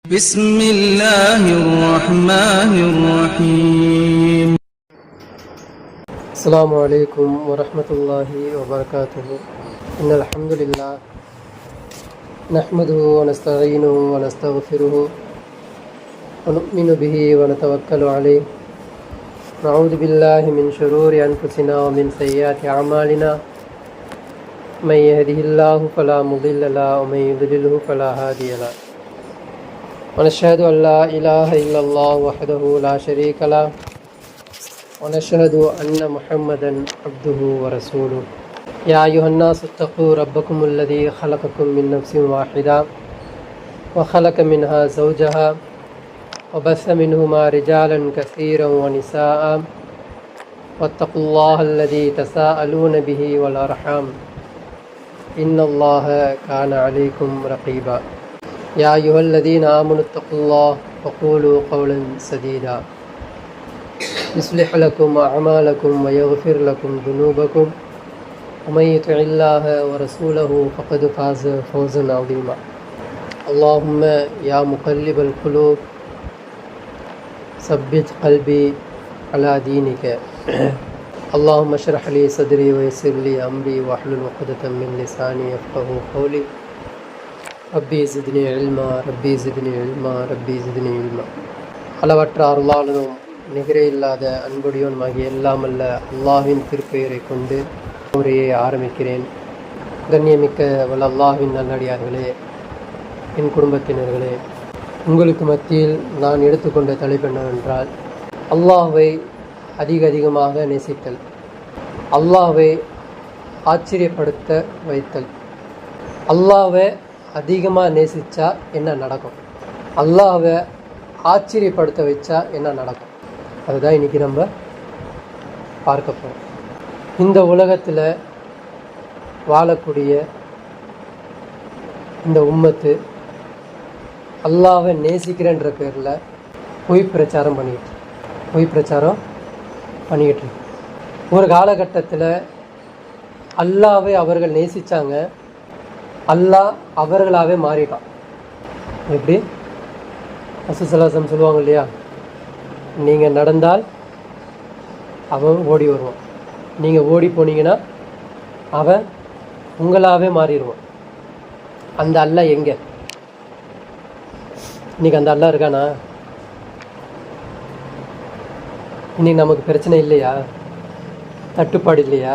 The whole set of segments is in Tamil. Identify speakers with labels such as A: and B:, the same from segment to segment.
A: بسم الله الرحمن الرحيم.
B: السلام عليكم ورحمة الله وبركاته. إن الحمد لله نحمده ونستعينه ونستغفره ونؤمن به ونتوكل عليه. نعوذ بالله من شرور أنفسنا ومن سيئات أعمالنا. من يهده الله فلا مضل له ومن يضلله فلا هادي له. ونشهد أن لا إله إلا الله وحده لا شريك له ونشهد أن محمدا عبده ورسوله. يا أيها الناس اتقوا ربكم الذي خلقكم من نفس واحدة وخلق منها زوجها وبث منهما رجالا كثيرا ونساء واتقوا الله الذي تساءلون به والأرحام إن الله كان عليكم رقيبا. يا أيها الذين آمنوا اتقوا الله وقولوا قولا سديدا يصلح لكم أعمالكم ويغفر لكم ذنوبكم ومن يطع الله ورسوله فقد فاز فوزا عظيما. اللهم يا مقلب القلوب ثبت قلبي على دينك. اللهم اشرح لي صدري ويسر لي أمري واحلل عقدة من لساني يفقهوا قولي. ரப்பி ஜித்னி இல்மா ரப்பி ஜித்னி இல்மா ரப்பி ஜித்னி இல்மா. அளவற்ற அருளாளனும் நிகரே இல்லாத அன்புடையோனுமாகிய எல்லாமல்ல அல்லாஹ்வின் திருப்பெயரை கொண்டு உரையை ஆரம்பிக்கிறேன். கண்ணியமிக்க வல்ல அல்லாஹ்வின் நல்லடியார்களே, என் குடும்பத்தினர்களே, உங்களுக்கு மத்தியில் நான் எடுத்துக்கொண்ட தலைப்பு என்னவென்றால் அல்லாஹ்வை அதிகமாக நேசித்தல், அல்லாஹ்வை ஆச்சரியப்படுத்த வைத்தல். அல்லாஹ்வை அதிகமாக நேசித்தா என்ன நடக்கும், அல்லாஹ்வை ஆச்சரியப்படுத்த வச்சா என்ன நடக்கும், அதுதான் இன்றைக்கி நம்ம பார்க்க போகிறோம். இந்த உலகத்தில் வாழக்கூடிய இந்த உம்மத்து அல்லாஹ்வை நேசிக்கிறேன்ற பேரில் பொய் பிரச்சாரம் பண்ணிக்கிட்டு ஒரு காலகட்டத்தில் அல்லாஹ்வை அவர்கள் நேசித்தாங்க, அல்லாஹ் அவர்களாகவே மாறிட்டான். எப்படி ரசூலுல்லாஹி சொல்லுவாங்க இல்லையா, நீங்கள் நடந்தால் அவன் ஓடி வருவான், நீங்கள் ஓடி போனீங்கன்னா அவன் உங்களாகவே மாறிடுவான். அந்த அல்லாஹ் எங்கே? இன்னைக்கு அந்த அல்லாஹ் இருக்கானா? இன்னைக்கு நமக்கு பிரச்சனை இல்லையா? தட்டுப்பாடு இல்லையா?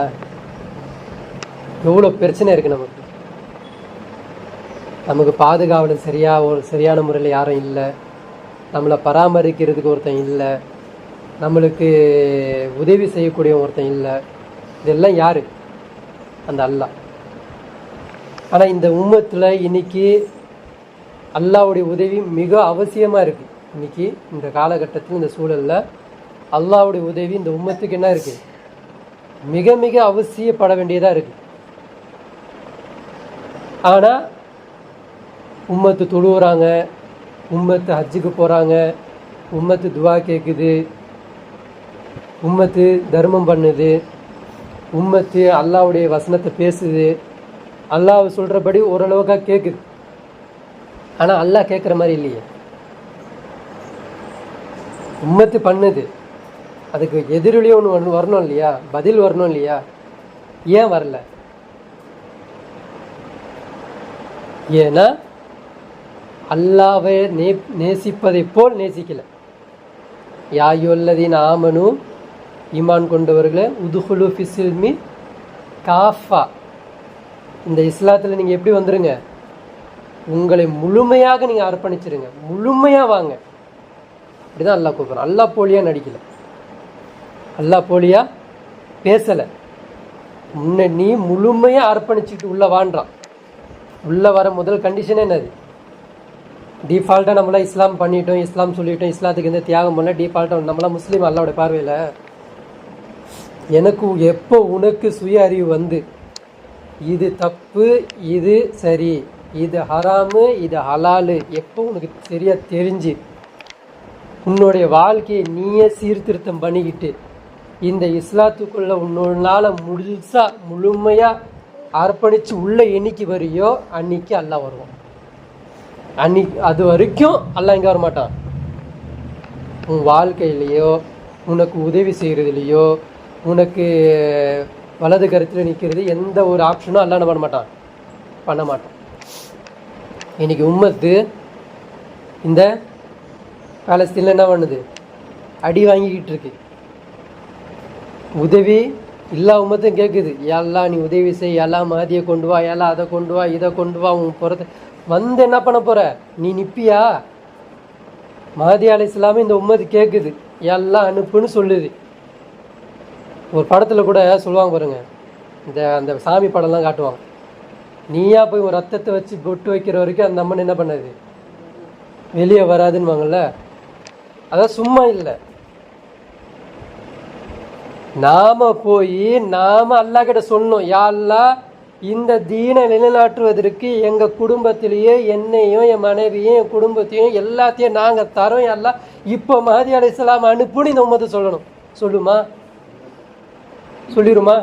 B: எவ்வளோ பிரச்சனை இருக்குது நமக்கு. நமக்கு பாதுகாவலர் சரியான முறையில் யாரும் இல்லை, நம்மளை பராமரிக்கிறதுக்கு ஒருத்தன் இல்லை, நம்மளுக்கு உதவி செய்யக்கூடிய ஒருத்தன் இல்லை. இதெல்லாம் யார்? அந்த அல்லாஹ். ஆனால் இந்த உம்மத்தில் இன்னைக்கு அல்லாஹ்வுடைய உதவி மிக அவசியமாக இருக்குது. இன்னைக்கு இந்த காலகட்டத்தில் இந்த சூழலில் அல்லாஹ்வுடைய உதவி இந்த உம்மத்துக்கு என்ன இருக்குது? மிக மிக அவசியப்பட வேண்டியதாக இருக்குது. ஆனால் உம்மத்து தொழுவுறாங்க, உம்மத்து ஹஜ்ஜுக்கு போகிறாங்க, உம்மத்து துவா கேட்குது, உம்மத்து தர்மம் பண்ணுது, உம்மத்து அல்லாஹ்வுடைய வசனத்தை பேசுது, அல்லாஹ் சொல்கிறபடி ஓரளவுக்காக கேட்குது. ஆனால் அல்லாஹ் கேட்குற மாதிரி இல்லையே. உம்மத்து பண்ணுது, அதுக்கு எதிரொலியும் ஒன்று வரணும் இல்லையா, பதில் வரணும் இல்லையா? ஏன் வரல? ஏன்னா அல்லாஹ்வை நேசிப்பதை போல் நேசிக்கல. யா அய்யுஹல்லதீன ஆமனு, ஈமான் கொண்டவர்களே, உதுஹுலு ஃபிஸ்ஸில்மி காஃபா, இந்த இஸ்லாத்தில் நீங்கள் எப்படி வந்துடுங்க? உங்களை முழுமையாக நீங்கள் அர்ப்பணிச்சிருங்க, முழுமையாக வாங்க. அப்படிதான் அல்லாஹ் கூப்பிட்றான். அல்லாஹ் போலியாக நடிக்கலை, அல்லாஹ் போலியாக பேசலை. நீ முழுமையாக அர்ப்பணிச்சுட்டு உள்ளே வாண்டான். உள்ளே வர முதல் கண்டிஷனே என்னது? டிஃபால்ட்டாக நம்மளாம் இஸ்லாம் பண்ணிட்டோம், இஸ்லாம் சொல்லிட்டோம், இஸ்லாத்துக்கு எந்த தியாகம் பண்ணல, டிஃபால்ட்டாக நம்மளாம் முஸ்லீம் அல்லாஹ்வுடைய பார்வையில். எனக்கு எப்போ உனக்கு சுய அறிவு வந்து இது தப்பு, இது சரி, இது ஹராமு, இது ஹலாலு, எப்போ உனக்கு சரியாக தெரிஞ்சு உன்னுடைய வாழ்க்கையை நீயே சீர்திருத்தம் பண்ணிக்கிட்டு இந்த இஸ்லாத்துக்குள்ளே உன்னால முழுமையாக அர்ப்பணித்து உள்ள என்னைக்கு வரையோ அன்னைக்கு அல்லாஹ் வருவான். அது வரைக்கும் அல்லாஹ் இங்கே வரமாட்டான். உன் வாழ்க்கையிலையோ, உனக்கு உதவி செய்கிறதுலையோ, உனக்கு வலது கருத்தில் நிற்கிறது எந்த ஒரு ஆப்ஷனும் அல்லாஹ் என்ன பண்ண மாட்டான். இன்னைக்கு உம்மத்து இந்த பாலஸ்தீனில் என்ன பண்ணுது? அடி வாங்கிக்கிட்டு இருக்கு. உதவி எல்லா உம்மத்தும் கேட்குது, எல்லாம் நீ உதவி செய், எல்லாம் மாதியை கொண்டு வா, எல்லாம் அதை கொண்டு வா, இதை கொண்டு வா. உன் புறத்தை வந்து என்ன பண்ண போற? நீ நிற்பியா? மஹதி அலைஹிஸ்ஸலாம் இந்த உம்மத்து கேட்குது, எல்லாம் அனுப்புன்னு சொல்லுது. ஒரு படத்தில் கூட சொல்லுவாங்க பாருங்க, அந்த சாமி படம்லாம் காட்டுவாங்க. நீயா போய் ஒரு ரத்தத்தை வச்சு பொட்டு வைக்கிற வரைக்கும் அந்த அம்மன் என்ன பண்ணாது? வெளியே வராதுன்னு வாங்கல்ல. அதான் சும்மா இல்லை, நாம போய் அல்லாஹ் கிட்ட சொன்னோம், யா அல்லாஹ் இந்த தீனை நிலைநாட்டுவதற்கு எங்க குடும்பத்திலேயே என்னையும் என் மனைவியும் என் குடும்பத்தையும் எல்லாத்தையும் நாங்க தரோம், யா அல்லாஹ் இப்போ மஹதி அலைஹிஸ்ஸலாம் அனுப்புன்னு இந்த உம்மத்தை சொல்லணும். சொல்லிருமா?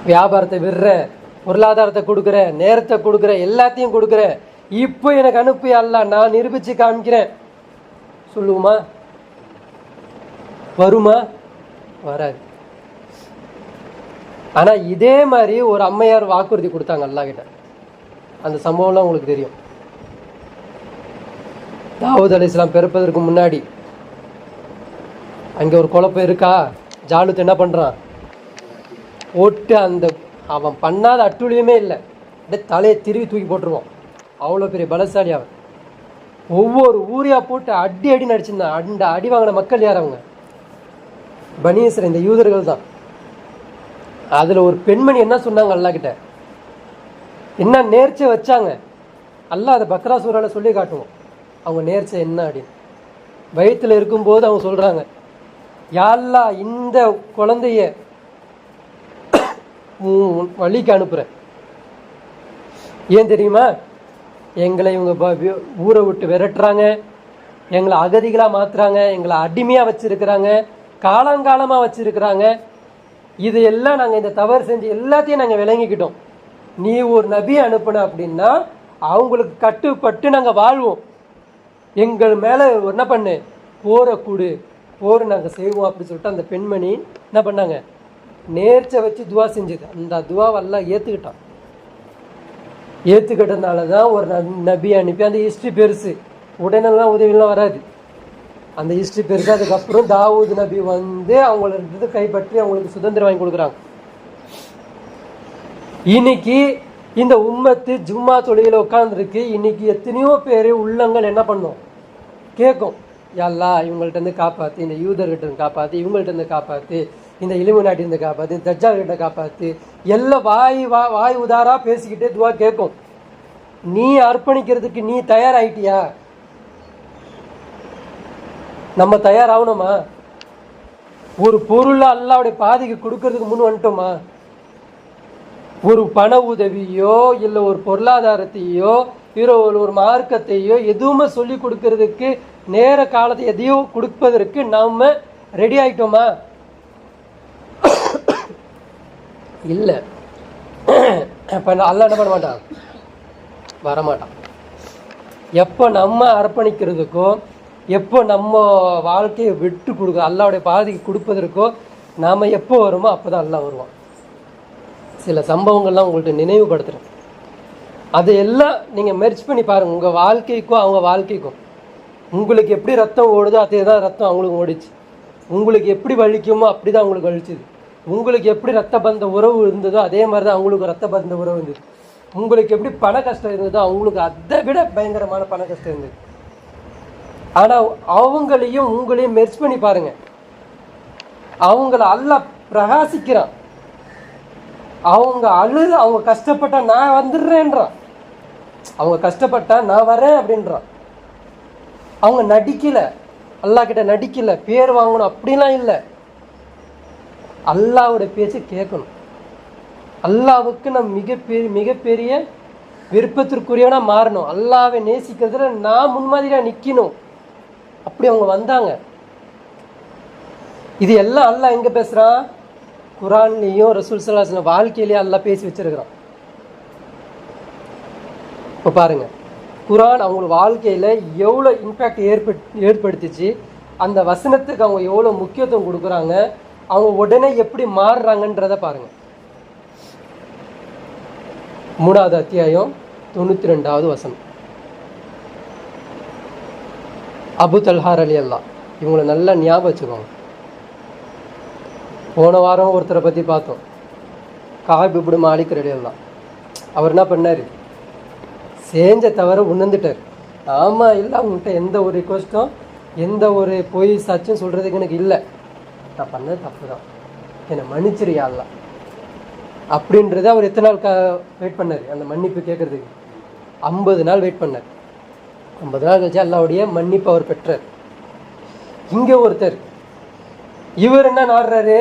B: வியாபாரத்தை விடுறேன், பொருளாதாரத்தை கொடுக்குறேன், நேரத்தை கொடுக்குறேன், எல்லாத்தையும் கொடுக்குறேன், இப்போ எனக்கு அனுப்பி அல்லாஹ் நான் நிரூபிச்சு காமிக்கிறேன் சொல்லுவோமா? வருமா? வராது. ஆனா இதே மாதிரி ஒரு அம்மையார் வாக்குறுதி கொடுத்தாங்க அல்லாஹ் கிட்ட. அந்த சம்பவம்லாம் உங்களுக்கு தெரியும். தாவூத் அலைஹிஸ்ஸலாம் பிறப்பதற்கு முன்னாடி அங்கே ஒரு குழப்பம் இருக்கா? ஜாலுத் என்ன பண்றான்? போட்டு அந்த அவன் பண்ணாத அட்டுழியுமே இல்லை, அப்படியே தலையை திருவி தூக்கி போட்டுருவான். அவ்வளோ பெரிய பலசாலி அவன். ஒவ்வொரு ஊரியா போட்டு அடி நடிச்சிருந்தான். அந்த அடி வாங்கின மக்கள் யார்? அவங்க பனி இஸ்ரேல், இந்த யூதர்கள் தான். அதுல ஒரு பெண்மணி என்ன சொன்னாங்க அல்லாஹ் கிட்ட, என்ன நேர்ச்சை வச்சாங்க. அல்லாஹ் அதை பக்ரா சூரால சொல்லி காட்டுவோம் அவங்க நேர்ச்சை என்ன அப்படின்னு. வயிற்றுல இருக்கும்போது அவங்க சொல்றாங்க, யா அல்லாஹ் இந்த குழந்தைய வழிக்கு அனுப்புறேன். ஏன் தெரியுமா? எங்களை இவங்க ஊரை விட்டு விரட்டுறாங்க, எங்களை அகதிகளா மாத்துறாங்க, எங்களை அடிமையா வச்சிருக்கிறாங்க, காலங்காலமா வச்சிருக்கிறாங்க. இது எல்லாம் நாங்க இந்த தவறு செஞ்சு எல்லாத்தையும் நாங்க விளங்கிக்கிட்டோம். நீ ஒரு நபி அனுப்புன அப்படின்னா அவங்களுக்கு கட்டுப்பட்டு நாங்க வாழ்வோம். எங்கள் மேல என்ன பண்ணு, போரை கூடு, போர் நாங்க செய்வோம் அப்படி சொல்லிட்டு அந்த பெண்மணி என்ன பண்ணாங்க? நேர்ச்சை வச்சு துவா செஞ்சது. அந்த துவாவெல்லாம் ஏத்துக்கிட்டதுனாலதான் ஒரு நபி அனுப்பி. அந்த ஹிஸ்டரி பெருசு, உடனெல்லாம் உதவிலாம் வராது. அந்த ஹிஸ்டரி பெருசு. அதுக்கப்புறம் தாவூத் நபி வந்து அவங்கள கைப்பற்றி அவங்களுக்கு சுதந்திரம் வாங்கி கொடுக்குறாங்க. இன்னைக்கு இந்த உம்மத்து ஜும்மா தொழுகையில உட்கார்ந்துருக்கு. இன்னைக்கு எத்தனையோ பேர் உள்ளங்கள் என்ன பண்ணும்? கேட்கும், யா அல்லாஹ் இவங்கள்ட்ட இருந்து காப்பாத்து, இந்த யூதர்கிட்ட இருந்து காப்பாத்து, இவங்கள்ட்ட இருந்து காப்பாத்து, இந்த இலுமினாட்டி இருந்து காப்பாத்து, தஜ்ஜால் கிட்ட காப்பாத்து. எல்லாம் வாய் உதாரா பேசிக்கிட்டே துவா கேட்கும். நீ அர்ப்பணிக்கிறதுக்கு நீ தயாராயிட்டியா? நம்ம தயாராகணுமா? ஒரு பொருளை அல்லாஹ்வுடைய பாதைக்கு கொடுக்கறதுக்கு முன் வந்துட்டோமா? ஒரு பண உதவியோ இல்லை ஒரு பொருளாதாரத்தையோ இல்லை ஒரு மார்க்கத்தையோ எதுவுமே சொல்லி கொடுக்கறதுக்கு நேர காலத்தை எதையோ கொடுப்பதற்கு நாம ரெடி ஆயிட்டோமா? இல்லை. இப்போ அல்லாஹ் என்ன பண்ண மாட்டான்? வரமாட்டான். எப்போ நம்ம அர்ப்பணிக்கிறதுக்கோ, எப்போ நம்ம வாழ்க்கையை விட்டு கொடுக்க அல்லாஹ்வுடைய பாதைக்கு கொடுப்பதற்கோ நாம் எப்போ வருமோ அப்போ தான் அல்லாஹ் வருவான். சில சம்பவங்கள்லாம் உங்கள்கிட்ட நினைவுபடுத்துகிறேன். அதையெல்லாம் நீங்கள் மெர்ச் பண்ணி பாருங்கள். உங்கள் வாழ்க்கைக்கும் அவங்க வாழ்க்கைக்கும் உங்களுக்கு எப்படி ரத்தம் ஓடுதோ அதே தான் ரத்தம் அவங்களுக்கு ஓடிச்சு. உங்களுக்கு எப்படி வலிக்குமோ அப்படி தான் அவங்களுக்கு வலிச்சுது. உங்களுக்கு எப்படி ரத்த பந்த உறவு இருந்ததோ அதே மாதிரி தான் அவங்களுக்கு ரத்த பந்த உறவு இருந்தது. உங்களுக்கு எப்படி பண கஷ்டம் இருந்ததோ அவங்களுக்கு அதை விட பயங்கரமான பண கஷ்டம் இருந்தது. ஆனால் அவங்களையும் உங்களையும் மெர்ச் பண்ணி பாருங்க. அவங்கள அல்லாஹ் பிரகாசிக்கிறான். அவங்க அழுது அவங்க கஷ்டப்பட்டா நான் வந்துடுறேன்றான். அவங்க கஷ்டப்பட்டா நான் வரேன் அப்படின்றான். அவங்க நடிக்கல, அல்லாஹ் கிட்ட நடிக்கல, பேர் வாங்கணும் அப்படிலாம் இல்லை. அல்லாஹ்வுடைய பேச்சு கேட்கணும். அல்லாஹ்வுக்கு நம்ம மிகப்பெரிய விருப்பத்திற்குரியவனா மாறணும். அல்லாஹ்வை நேசிக்கிறதுல நான் முன்மாதிரியா நிக்கணும். அப்படி அவங்க வந்தாங்க. இது எல்லாம் அல்லாஹ் எங்க பேசுறான்? குர்ஆன்லயும் ரசூல் ஸல்லல்லாஹு அலைஹி வஸல்லம் வாழ்க்கையிலேயே அல்லாஹ் பேசி வச்சிருக்கிறான். இப்போ பாருங்கள், குரான் அவங்க வாழ்க்கையில் எவ்வளோ இம்பேக்ட் ஏற்படுத்திச்சு, அந்த வசனத்துக்கு அவங்க எவ்வளோ முக்கியத்துவம் கொடுக்குறாங்க, அவங்க உடனே எப்படி மாறுறாங்கன்றதை பாருங்கள். 3வது அத்தியாயம் 92வது வசனம். அபு தல்ஹா ரலியல்லாஹ், இவங்களை நல்லா ஞாபகம் வச்சுக்கோங்க. போன வாரம் ஒருத்தரை பற்றி பார்த்தோம், காப் இப்னு மாலிக் ரலியல்லாஹ். அவர் என்ன பண்ணார்? செஞ்ச தவிர உணர்ந்துட்டார். ஆமாம், இல்லை அவங்கள்ட்ட எந்த ஒரு ரிக்வஸ்ட்டும் எந்த ஒரு பொய் சாட்சியும் சொல்கிறதுக்கு எனக்கு இல்லை, நான் பண்ணது தப்பு தான், என்னை மன்னிச்சிரியா அல்லா அப்படின்றத அவர் எத்தனை நாள் வெயிட் பண்ணார் அந்த மன்னிப்பு கேட்குறதுக்கு? 50 நாள் வெயிட் பண்ணார். 50 நாள் கழிச்சு அல்லாவுடைய மன்னிப்பு அவர் பெற்றார். இங்கே ஒருத்தர், இவர் என்ன நாடுறாரு?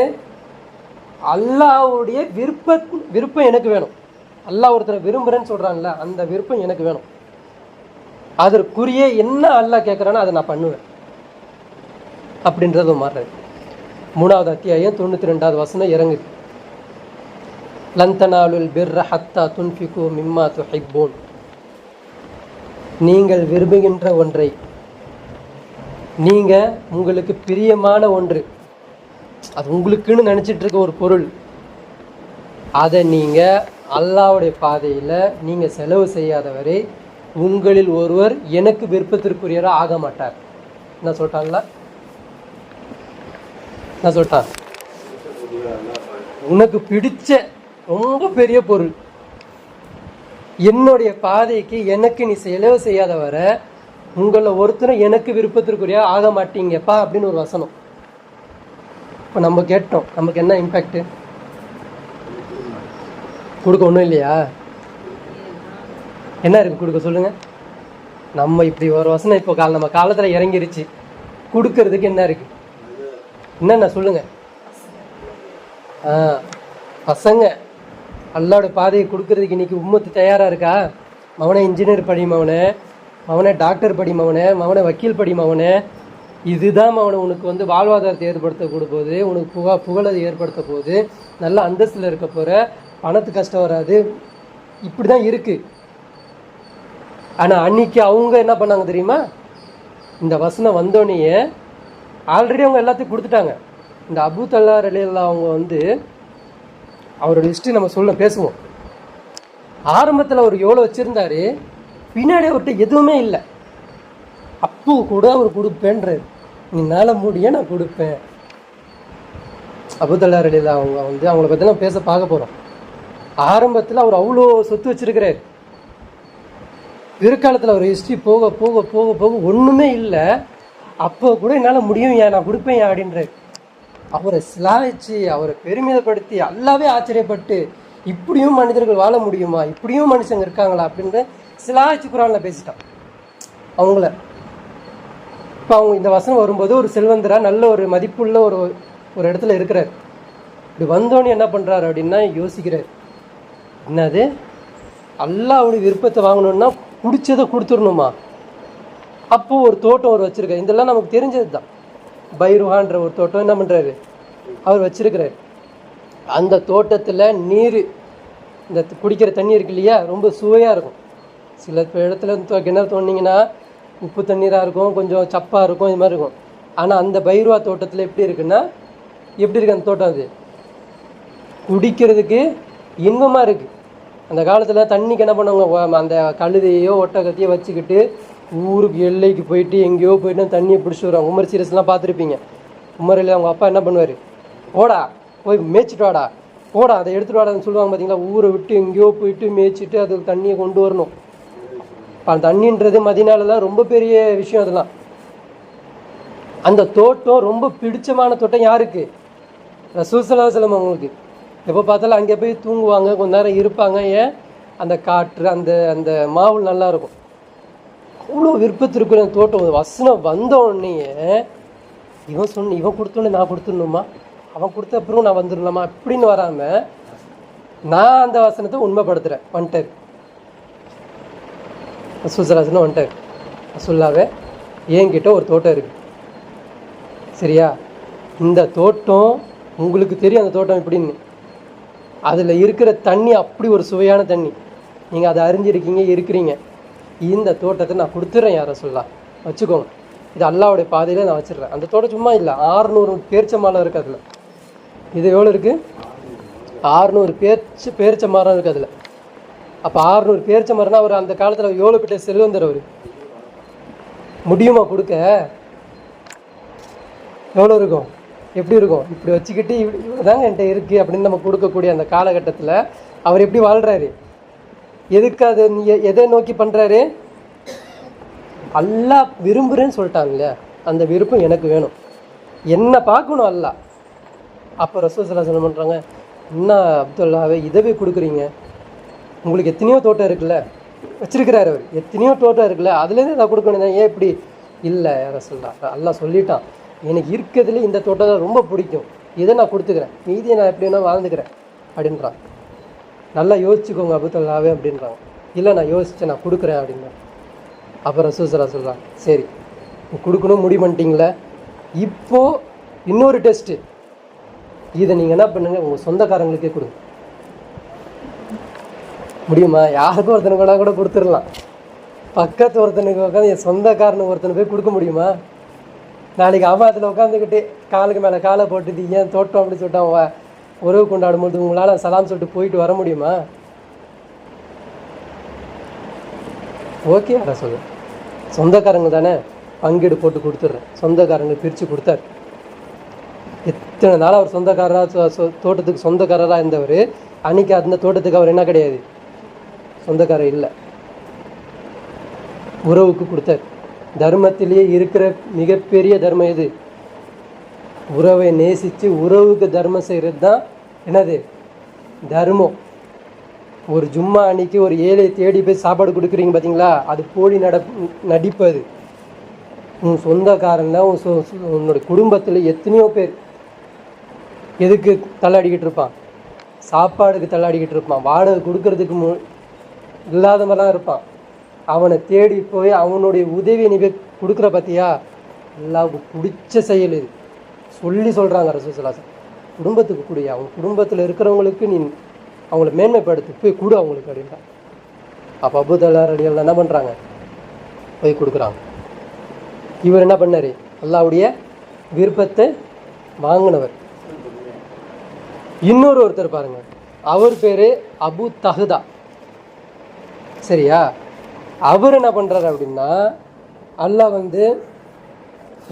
B: அல்லாவுடைய விருப்பம் எனக்கு வேணும், அல்லாஹ் ஒருத்தரை விரும்புகிறேன்னு சொல்கிறான்ல, அந்த விருப்பம் எனக்கு வேணும், அதற்குரிய என்ன அல்லாஹ் கேட்குறானோ அதை நான் பண்ணுவேன் அப்படின்றது மாறுறாரு. 3வது அத்தியாயம் 92வது வசனம் இறங்குது. லன் தனாலுல் பிர்ர ஹத்தா துன்ஃபிகு மிம்மா துஹிப்பூன். நீங்கள் விரும்புகின்ற ஒன்றை, நீங்கள் உங்களுக்கு பிரியமான ஒன்று, அது உங்களுக்குன்னு நினச்சிட்டு இருக்க ஒரு பொருள், அதை நீங்கள் அல்லாஹ்வுடைய பாதையில் நீங்கள் செலவு செய்யாதவரை உங்களில் ஒருவர் எனக்கு விருப்பத்திற்குரியவராக ஆக மாட்டார். என்ன சொல்லிட்டாங்களா? என்ன சொல்லிட்டான்? உனக்கு பிடிச்ச ரொம்ப பெரிய பொருள், என்னுடைய பாதைக்கு எனக்கு நீ செலவு செய்யாத வர உங்களில் ஒருத்தரும் எனக்கு விருப்பத்திற்குரிய ஆக மாட்டீங்கப்பா அப்படின்னு ஒரு வசனம். இப்போ நம்ம கேட்டோம், நமக்கு என்ன இம்பேக்ட்? கொடுக்க ஒன்றும் இல்லையா? என்ன இருக்கு கொடுக்க சொல்லுங்க? நம்ம இப்படி ஒரு வசனம் இப்போ நம்ம காலத்தில் இறங்கிருச்சு, கொடுக்கறதுக்கு என்ன இருக்கு? என்னென்ன சொல்லுங்க? பசங்க அல்லாஹ்வுடைய பாதையை கொடுக்கறதுக்கு இன்னைக்கு உம்மத்து தயாராக இருக்கா? மவனை இன்ஜினியர் படி, மவனை டாக்டர் படி, மவனை வக்கீல் படி, இதுதான் அவனை உனக்கு வாழ்வாதாரத்தை ஏற்படுத்த கொடுப்போது, உனக்கு புகழை ஏற்படுத்த போகுது, நல்ல அந்தஸ்தில் இருக்க போகிற, பணத்துக்கு கஷ்டம் வராது, இப்படி தான் இருக்குது. ஆனால் அன்னைக்கு அவங்க என்ன பண்ணாங்க தெரியுமா? இந்த வசனம் வந்தோடனே ஆல்ரெடி அவங்க எல்லாத்தையும் கொடுத்துட்டாங்க. இந்த அபூ தல்ஹா ரலியல்லாஹு அவங்க அவரோட ஹிஸ்ட்ரி நம்ம பேசுவோம். ஆரம்பத்தில் அவர் எவ்வளோ வச்சுருந்தாரு, பின்னாடி அவர்கிட்ட எதுவுமே இல்லை. அப்போ கூட அவர் கொடுப்பேன்றாரு, என்னால் முடிய நான் கொடுப்பேன். அபூ தல்ஹா ரலியல்லாஹு அவங்க அவங்கள பற்றி நம்ம பார்க்க போகிறோம். ஆரம்பத்தில் அவர் அவ்வளோ சொத்து வச்சிருக்கிறார். பிற்காலத்தில் அவர் ஹிஸ்ட்ரி போக போக போக போக ஒன்றுமே இல்லை. அப்போ கூட என்னால் முடியும், ஏன் நான் கொடுப்பேன் ஏன் அப்படின்றார். அவரை சிலாய்ச்சி, அவரை பெருமிதப்படுத்தி, அல்லாவே ஆச்சரியப்பட்டு, இப்படியும் மனிதர்கள் வாழ முடியுமா, இப்படியும் மனுஷங்க இருக்காங்களா அப்படின்ற சிலாய்ச்சி குரானில் பேசிட்டான் அவங்கள. இப்போ அவங்க இந்த வசனம் வரும்போது ஒரு செல்வந்தரா நல்ல ஒரு மதிப்புள்ள ஒரு இடத்துல இருக்கிறார். இப்படி வந்தோன்னு என்ன பண்ணுறாரு அப்படின்னா யோசிக்கிறார், என்னது அல்லாஹ்வுடைய விருப்பத்தை வாங்கணுன்னா பிடிச்சதை கொடுத்துடணுமா? அப்போது ஒரு தோட்டம் அவர் வச்சுருக்காரு. இதெல்லாம் நமக்கு தெரிஞ்சது தான். பைருஹான்ற ஒரு தோட்டம் என்ன பண்ணுறாரு அவர் வச்சிருக்கிறார். அந்த தோட்டத்தில் நீர், இந்த குடிக்கிற தண்ணி இருக்கு இல்லையா, ரொம்ப சுவையாக இருக்கும். சில இடத்துல கிணறு தோண்டிங்கன்னா உப்பு தண்ணீராக இருக்கும், கொஞ்சம் சப்பாக இருக்கும், இது மாதிரி இருக்கும். ஆனால் அந்த பைருவா தோட்டத்தில் எப்படி இருக்குன்னா, எப்படி இருக்குது அந்த தோட்டம்? அது குடிக்கிறதுக்கு இன்பமாக இருக்குது. அந்த காலத்தில் தண்ணிக்கு என்ன பண்ணுவாங்க, அந்த கழுதையோ ஒட்டகத்தையோ வச்சுக்கிட்டு ஊருக்கு எல்லைக்கு போயிட்டு எங்கேயோ போயிட்டு தண்ணியை பிடிச்சி வருவாங்க. உமர் சீரியஸ்லாம் பார்த்துருப்பீங்க. உமரில் அவங்க அப்பா என்ன பண்ணுவார், ஓடா போய் மேய்ச்சிட்டு வாடா, ஓடா அதை எடுத்துகிட்டு வாடான்னு சொல்லுவாங்க பார்த்தீங்களா. ஊரை விட்டு எங்கேயோ போயிட்டு மேய்ச்சிட்டு அதுக்கு தண்ணியை கொண்டு வரணும். அந்த தண்ணின்றது மதினாலலாம் ரொம்ப பெரிய விஷயம். அதெல்லாம் அந்த தோட்டம் ரொம்ப பிடிச்சமான தோட்டம் யாருக்கு? ரசூல் ஸல்லல்லாஹு அலைஹி வஸல்லம் அவங்களுக்கு. எப்போ பார்த்தாலும் அங்கே போய் தூங்குவாங்க, கொஞ்ச நேரம் இருப்பாங்க. ஏன்? அந்த காற்று, அந்த மாவுள் நல்லாயிருக்கும். அவ்வளோ விருப்பத்திற்கு அந்த தோட்டம். வசனம் வந்த உடனே இவன் கொடுத்தோன்னே நான் கொடுத்துடணுமா, அவன் கொடுத்த அப்புறம் நான் வந்துடலாமா அப்படின்னு வராமல் நான் அந்த வசனத்தை உண்மைப்படுத்துகிறேன். வந்துட்டார் ரசூல் ஸல்லல்லாஹு அலைஹி வஸல்லம் வந்துட்டார். ரசூலுல்லாஹ்வே என்கிட்ட ஒரு தோட்டம் இருக்குது, சரியா? இந்த தோட்டம் உங்களுக்கு தெரியும், அந்த தோட்டம் எப்படின்னு. அதில் இருக்கிற தண்ணி அப்படி ஒரு சுவையான தண்ணி. நீங்கள் அதை அறிஞ்சிருக்கீங்க, இருக்கிறீங்க. இந்த தோட்டத்தை நான் கொடுத்துட்றேன் யாரை சொல்லலாம், வச்சுக்கோங்க, இது அல்லாவுடைய பாதையில நான் வச்சிடுறேன். அந்த தோட்டம் சும்மா இல்லை, 600 பேரிச்ச மரம் இருக்குது அதில். இது எவ்வளோ இருக்குது? 600 பேரிச்ச மரம் இருக்குது அதில். அப்போ 600 பேரிச்ச மரம்னா அவர் அந்த காலத்தில் எவ்வளோ பெரிய செல்வந்தர் அவர். முடியுமா கொடுக்க? எவ்வளோ இருக்கும், எப்படி இருக்கும்? இப்படி வச்சுக்கிட்டு இவ்வளோதாங்க என்கிட்ட இருக்குது அப்படின்னு நம்ம கொடுக்கக்கூடிய அந்த காலகட்டத்தில் அவர் எப்படி வாழ்கிறாரு? எதுக்கு அது எதை நோக்கி பண்ணுறாரு? அல்லாஹ் விரும்புகிறேன்னு சொல்லிட்டாங்க இல்லையா, அந்த விருப்பம் எனக்கு வேணும், என்ன பார்க்கணும் அல்லாஹ். அப்போ ரசூல் ஸல்லல்லாஹு அலைஹி வஸல்லம் பண்ணுறாங்க, என்ன அப்துல்லாவே இதவே கொடுக்குறீங்க, உங்களுக்கு எத்தனையோ தோட்டம் இருக்குல்ல, வச்சிருக்கிறாரு அவர், எத்தனையோ தோட்டம் இருக்குல்ல, அதுலேருந்து நான் கொடுக்கணும் தான், ஏன் இப்படி? இல்லை ரசூலுல்லாஹ், அல்லாஹ் சொல்லிட்டான், எனக்கு இருக்கிறதுல இந்த தோட்டத்தை ரொம்ப பிடிக்கும், இதை நான் கொடுத்துக்கிறேன், மீதியை நான் எப்படி வேணால் வாழ்ந்துக்கிறேன் அப்படின்றான். நல்லா யோசிச்சுக்கோங்க அபூத்தல்லாவே அப்படின்றாங்க. இல்லை நான் யோசித்தேன், நான் கொடுக்குறேன் அப்படின்றான். அப்போ ரசூல் ஸல்லல்லாஹு அலைஹி வஸல்லம் சரி கொடுக்கணும் முடிவு பண்ணிட்டீங்களே, இப்போது இன்னொரு டெஸ்ட்டு, இதை நீங்கள் என்ன பண்ணுங்கள், உங்கள் சொந்தக்காரங்களுக்கே கொடுங்க. முடியுமா? யாருக்கும் ஒருத்தனுக்கு கூட கொடுத்துடலாம், பக்கத்து ஒருத்தனுக்கு உட்காந்து என் சொந்தக்காரனுக்கு ஒருத்தனை போய் கொடுக்க முடியுமா? நாளைக்கு அவன் அதில் உட்காந்துக்கிட்டு காலுக்கு மேலே காலை போட்டுட்டு ஏன் தோட்டம் அப்படி சொல்லிட்டு அவன் உறவு கொண்டாடும்போது உங்களால் சலாம் சொல்லிட்டு போயிட்டு வர முடியுமா? ஓகே யாரா சொல்லு, சொந்தக்காரங்க தானே, பங்கீடு போட்டு கொடுத்துட்றேன், சொந்தக்காரங்க பிரித்து கொடுத்தாரு. எத்தனை நாள் அவர் சொந்தக்காரராக தோட்டத்துக்கு சொந்தக்காரராக இருந்தவர், அன்றைக்கி அந்த தோட்டத்துக்கு அவர் என்ன கிடையாது, சொந்தக்காரர் இல்லை, உறவுக்கு கொடுத்தார். தர்மத்திலேயே இருக்கிற மிகப்பெரிய தர்மம் எது? உறவை நேசித்து உறவுக்கு தர்மம் செய்கிறது தான் என்னது தர்மம். ஒரு ஜும்மா அன்னைக்கு ஒரு ஏழை தேடி போய் சாப்பாடு கொடுக்குறீங்க பார்த்தீங்களா, அது போலி நடிப்பது. உன் சொந்தக்காரன் தான் உன்னோட குடும்பத்தில் எத்தனையோ பேர் எதுக்கு தள்ளாடிக்கிட்டு இருப்பான், சாப்பாடுக்கு தள்ளாடிக்கிட்டு இருப்பான், வாடகை கொடுக்கறதுக்கு இல்லாத மாதிரிலாம் இருப்பான். அவனை தேடி போய் அவனுடைய உதவியை நீ போய் கொடுக்குற பார்த்தியா, எல்லாருக்கும் பிடிச்ச செயல் இது சொல்லி சொல்கிறாங்க ரசூல் ஸல்லல்லாஹு அலைஹி வஸல்லம். குடும்பத்துக்கு கூடிய அவங்க குடும்பத்தில் இருக்கிறவங்களுக்கு நீ அவங்கள மேன்மைப்படுத்தி போய் கொடு அவங்களுக்கு அப்படின்னா. அப்போ அபூதல்லா ரலியல்லாஹு என்ன பண்ணுறாங்க, போய் கொடுக்குறாங்க. இவர் என்ன பண்ணார், அல்லாஹ்வுடைய விருப்பத்தை வாங்கினவர். இன்னொரு ஒருத்தர் பாருங்க, அவர் பேர் அபு தஹ்தா, சரியா? அவர் என்ன பண்ணுறாரு அப்படின்னா, அல்லாஹ்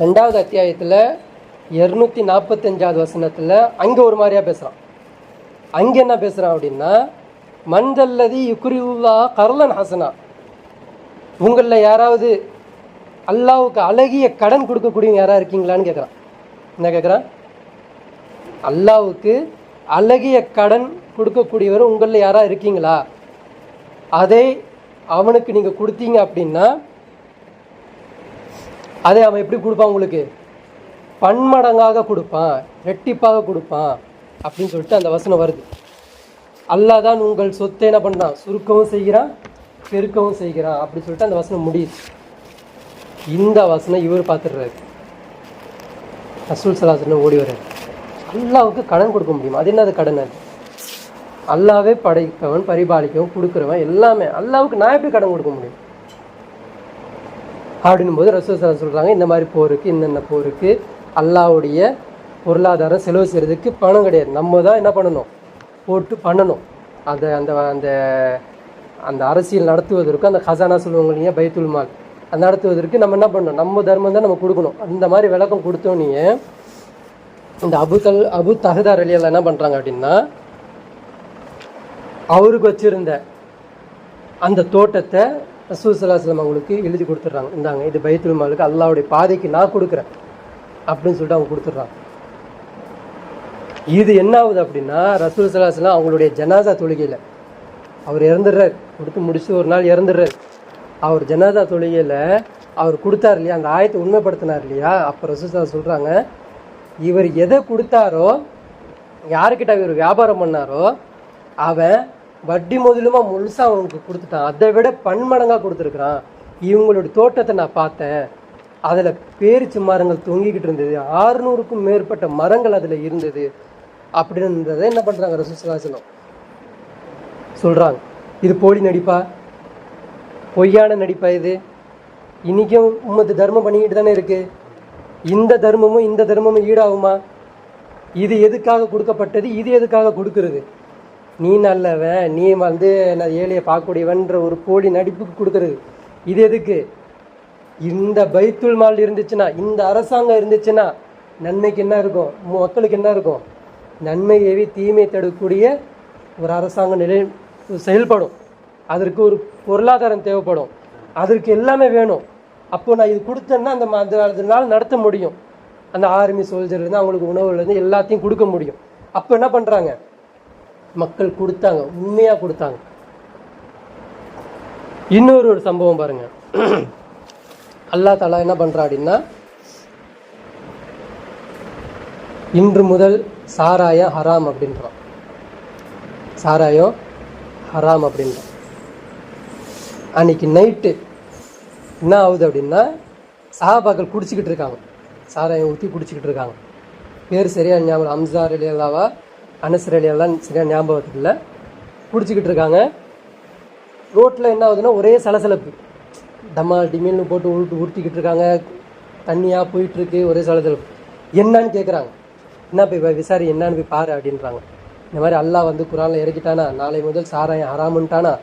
B: 2வது அத்தியாயத்தில் 245வது வசனத்தில் அங்கே ஒரு மாதிரியாக பேசுகிறான். அங்கே என்ன பேசுகிறான் அப்படின்னா, மன்தல்லதி யுக்ரியுல்லா கர்லன் ஹசனா, உங்களில் யாராவது அல்லாவுக்கு அழகிய கடன் கொடுக்கக்கூடியவங்க யாராவது இருக்கீங்களான்னு கேட்குறான். என்ன கேட்குறான்? அல்லாவுக்கு அழகிய கடன் கொடுக்கக்கூடியவர் உங்களில் யாராவது இருக்கீங்களா? அதை அவனுக்கு நீங்கள் கொடுத்தீங்க அப்படின்னா அதை அவன் எப்படி கொடுப்பான், உங்களுக்கு பன்மடங்காக கொடுப்பான், ரெட்டிப்பாக கொடுப்பான் அப்படின்னு சொல்லிட்டு அந்த வசனம் வருது. அல்லாஹ் தான் உங்கள் சொத்தை என்ன பண்ணுறான், சுருக்கவும் செய்கிறான் பெருக்கவும் செய்கிறான் அப்படின்னு சொல்லிட்டு அந்த வசனம் முடியுது. இந்த வசனம் இவர் பார்த்துடுறாரு, ரசூல் ஸல்லல்லாஹு அலைஹி வஸல்லம் ஓடி வர்றாரு. அல்லாவுக்கு கடன் கொடுக்க முடியுமா? அது என்னது கடன்? அது அல்லாவே படைப்பவன், பரிபாலிக்கவும், கொடுக்குறவன், எல்லாமே அல்லாவுக்கு நான் எப்படி கடன் கொடுக்க முடியும் அப்படின்னும் போது ரசூல் ஸல்லல்லாஹு அலைஹி வஸல்லம் சொல்கிறாங்க, இந்த மாதிரி போருக்கு, இன்னென்ன போருக்கு அல்லாவுடைய பொருளாதாரம் செலவு செய்கிறதுக்கு பணம் கிடையாது, நம்ம தான் என்ன பண்ணணும், போட்டு பண்ணணும். அந்த அந்த அந்த அந்த அரசியல் நடத்துவதற்கு அந்த ஹசானா சொல்லுவாங்க இல்லையா, பைத்துல் மால், அது நடத்துவதற்கு நம்ம என்ன பண்ணணும், நம்ம தர்மம் தான் நம்ம கொடுக்கணும். அந்த மாதிரி விளக்கம் கொடுத்தோன்னே இந்த அபு தஹ்தா ரலியல்லாஹு என்ன பண்ணுறாங்க அப்படின்னா, அவருக்கு வச்சுருந்த அந்த தோட்டத்தை ரசூல் ஸல்லல்லாஹு அலைஹி வஸல்லம் அவங்களுக்கு எழுதி கொடுத்துட்றாங்க, இந்தாங்க இது பைத்துல் மாலுக்கு அல்லாஹ்வுடைய பாதைக்கு நான் கொடுக்குறேன் அப்படின்னு சொல்லிட்டு அவங்க கொடுத்துட்றாங்க. இது என்ன ஆகுது அப்படின்னா, ரசூல் ஸல்லல்லாஹு அலைஹி வஸல்லம் அவங்களுடைய ஜனாசா தொழுகையில் அவர் இறந்துடுறார், கொடுத்து முடிச்சு ஒரு நாள் இறந்துடுறார். அவர் ஜனாசா தொழுகையில் அவர் கொடுத்தார் இல்லையா, அந்த ஆயத்தை உண்மைப்படுத்தினார் இல்லையா, அப்போ ரசூல் ஸல்லல்லாஹு சொல்கிறாங்க, இவர் எதை கொடுத்தாரோ, யாருக்கிட்ட இவர் வியாபாரம் பண்ணாரோ அவன் வட்டி முதலுமா முழுசாக அவனுக்கு கொடுத்துட்டான், அதை விட பன்மடங்காக கொடுத்துருக்குறான். இவங்களுடைய தோட்டத்தை நான் பார்த்தேன், அதில் பேரிச்ச மரங்கள் தொங்கிக்கிட்டு இருந்தது, 600க்கும் மேற்பட்ட மரங்கள் அதில் இருந்தது அப்படின்றத என்ன பண்ணுறாங்க ரசூல் ஸல்லல்லாஹு அலைஹி வஸல்லம் சொல்கிறாங்க. இது போலி நடிப்பா? பொய்யான நடிப்பா இது? இன்றைக்கும் உம்மத்து தர்மம் பண்ணிக்கிட்டு தானே இருக்குது. இந்த தர்மமும் ஈடாகுமா? இது எதுக்காக கொடுக்கப்பட்டது, இது எதுக்காக கொடுக்கறது? நீ நல்லவன், நீ நான் ஏழையை பார்க்கக்கூடியவன்ற ஒரு போலி நடிப்புக்கு கொடுக்கறது. இது எதுக்கு? இந்த பைத்துல் மால் இருந்துச்சுன்னா, இந்த அரசாங்கம் இருந்துச்சுன்னா நன்மைக்கு என்ன இருக்கும், மக்களுக்கு என்ன இருக்கும்? நன்மை ஏவி தீமை தடுக்கக்கூடிய ஒரு அரசாங்கம் செயல்படும். அதற்கு ஒரு பொருளாதாரம் தேவைப்படும், அதற்கு எல்லாமே வேணும். அப்போ நான் இது கொடுத்தேன்னா அதனால நடத்த முடியும். அந்த ஆர்மி சோல்ஜர்லேருந்து அவங்களுக்கு உணவுலேருந்து எல்லாத்தையும் கொடுக்க முடியும். அப்போ என்ன பண்ணுறாங்க? மக்கள் கொடுத்தாங்க, உண்மையாக கொடுத்தாங்க. இன்னொரு சம்பவம் பாருங்க. அல்லா தஆலா என்ன பண்ணுறா அப்படின்னா, இன்று முதல் சாராயம் ஹராம் அப்படின்றான். சாராயம் ஹராம் அப்படின்றான். அன்னைக்கு நைட்டு என்ன ஆகுது அப்படின்னா, சஹாபாக்கள் குடிச்சிக்கிட்டு இருக்காங்க, சாராயம் ஊற்றி குடிச்சிக்கிட்டு இருக்காங்க. பேர் சரியாக ஞாபகம், ஹம்சா ரலியல்லாஹு, அனஸ் ரலியல்லாஹு சரியாக ஞாபகத்துக்கு இல்லை. குடிச்சிக்கிட்டு இருக்காங்க. ரோட்டில் என்ன ஆகுதுன்னா ஒரே சலசலப்பு, டமால் டிமில்னு போட்டு உருட்டிக்கிட்டு இருக்காங்க. தண்ணியாக போயிட்டுருக்கு, ஒரே சலசலப்பு. என்னன்னு கேட்குறாங்க. என்ன போய் விசாரி, என்னான்னு போய் பாரு அப்படின்றாங்க. இந்த மாதிரி அல்லாஹ் குரானில் இறக்கிட்டானா, நாளை முதல் சாராயம் ஹராமுன்ட்டானா,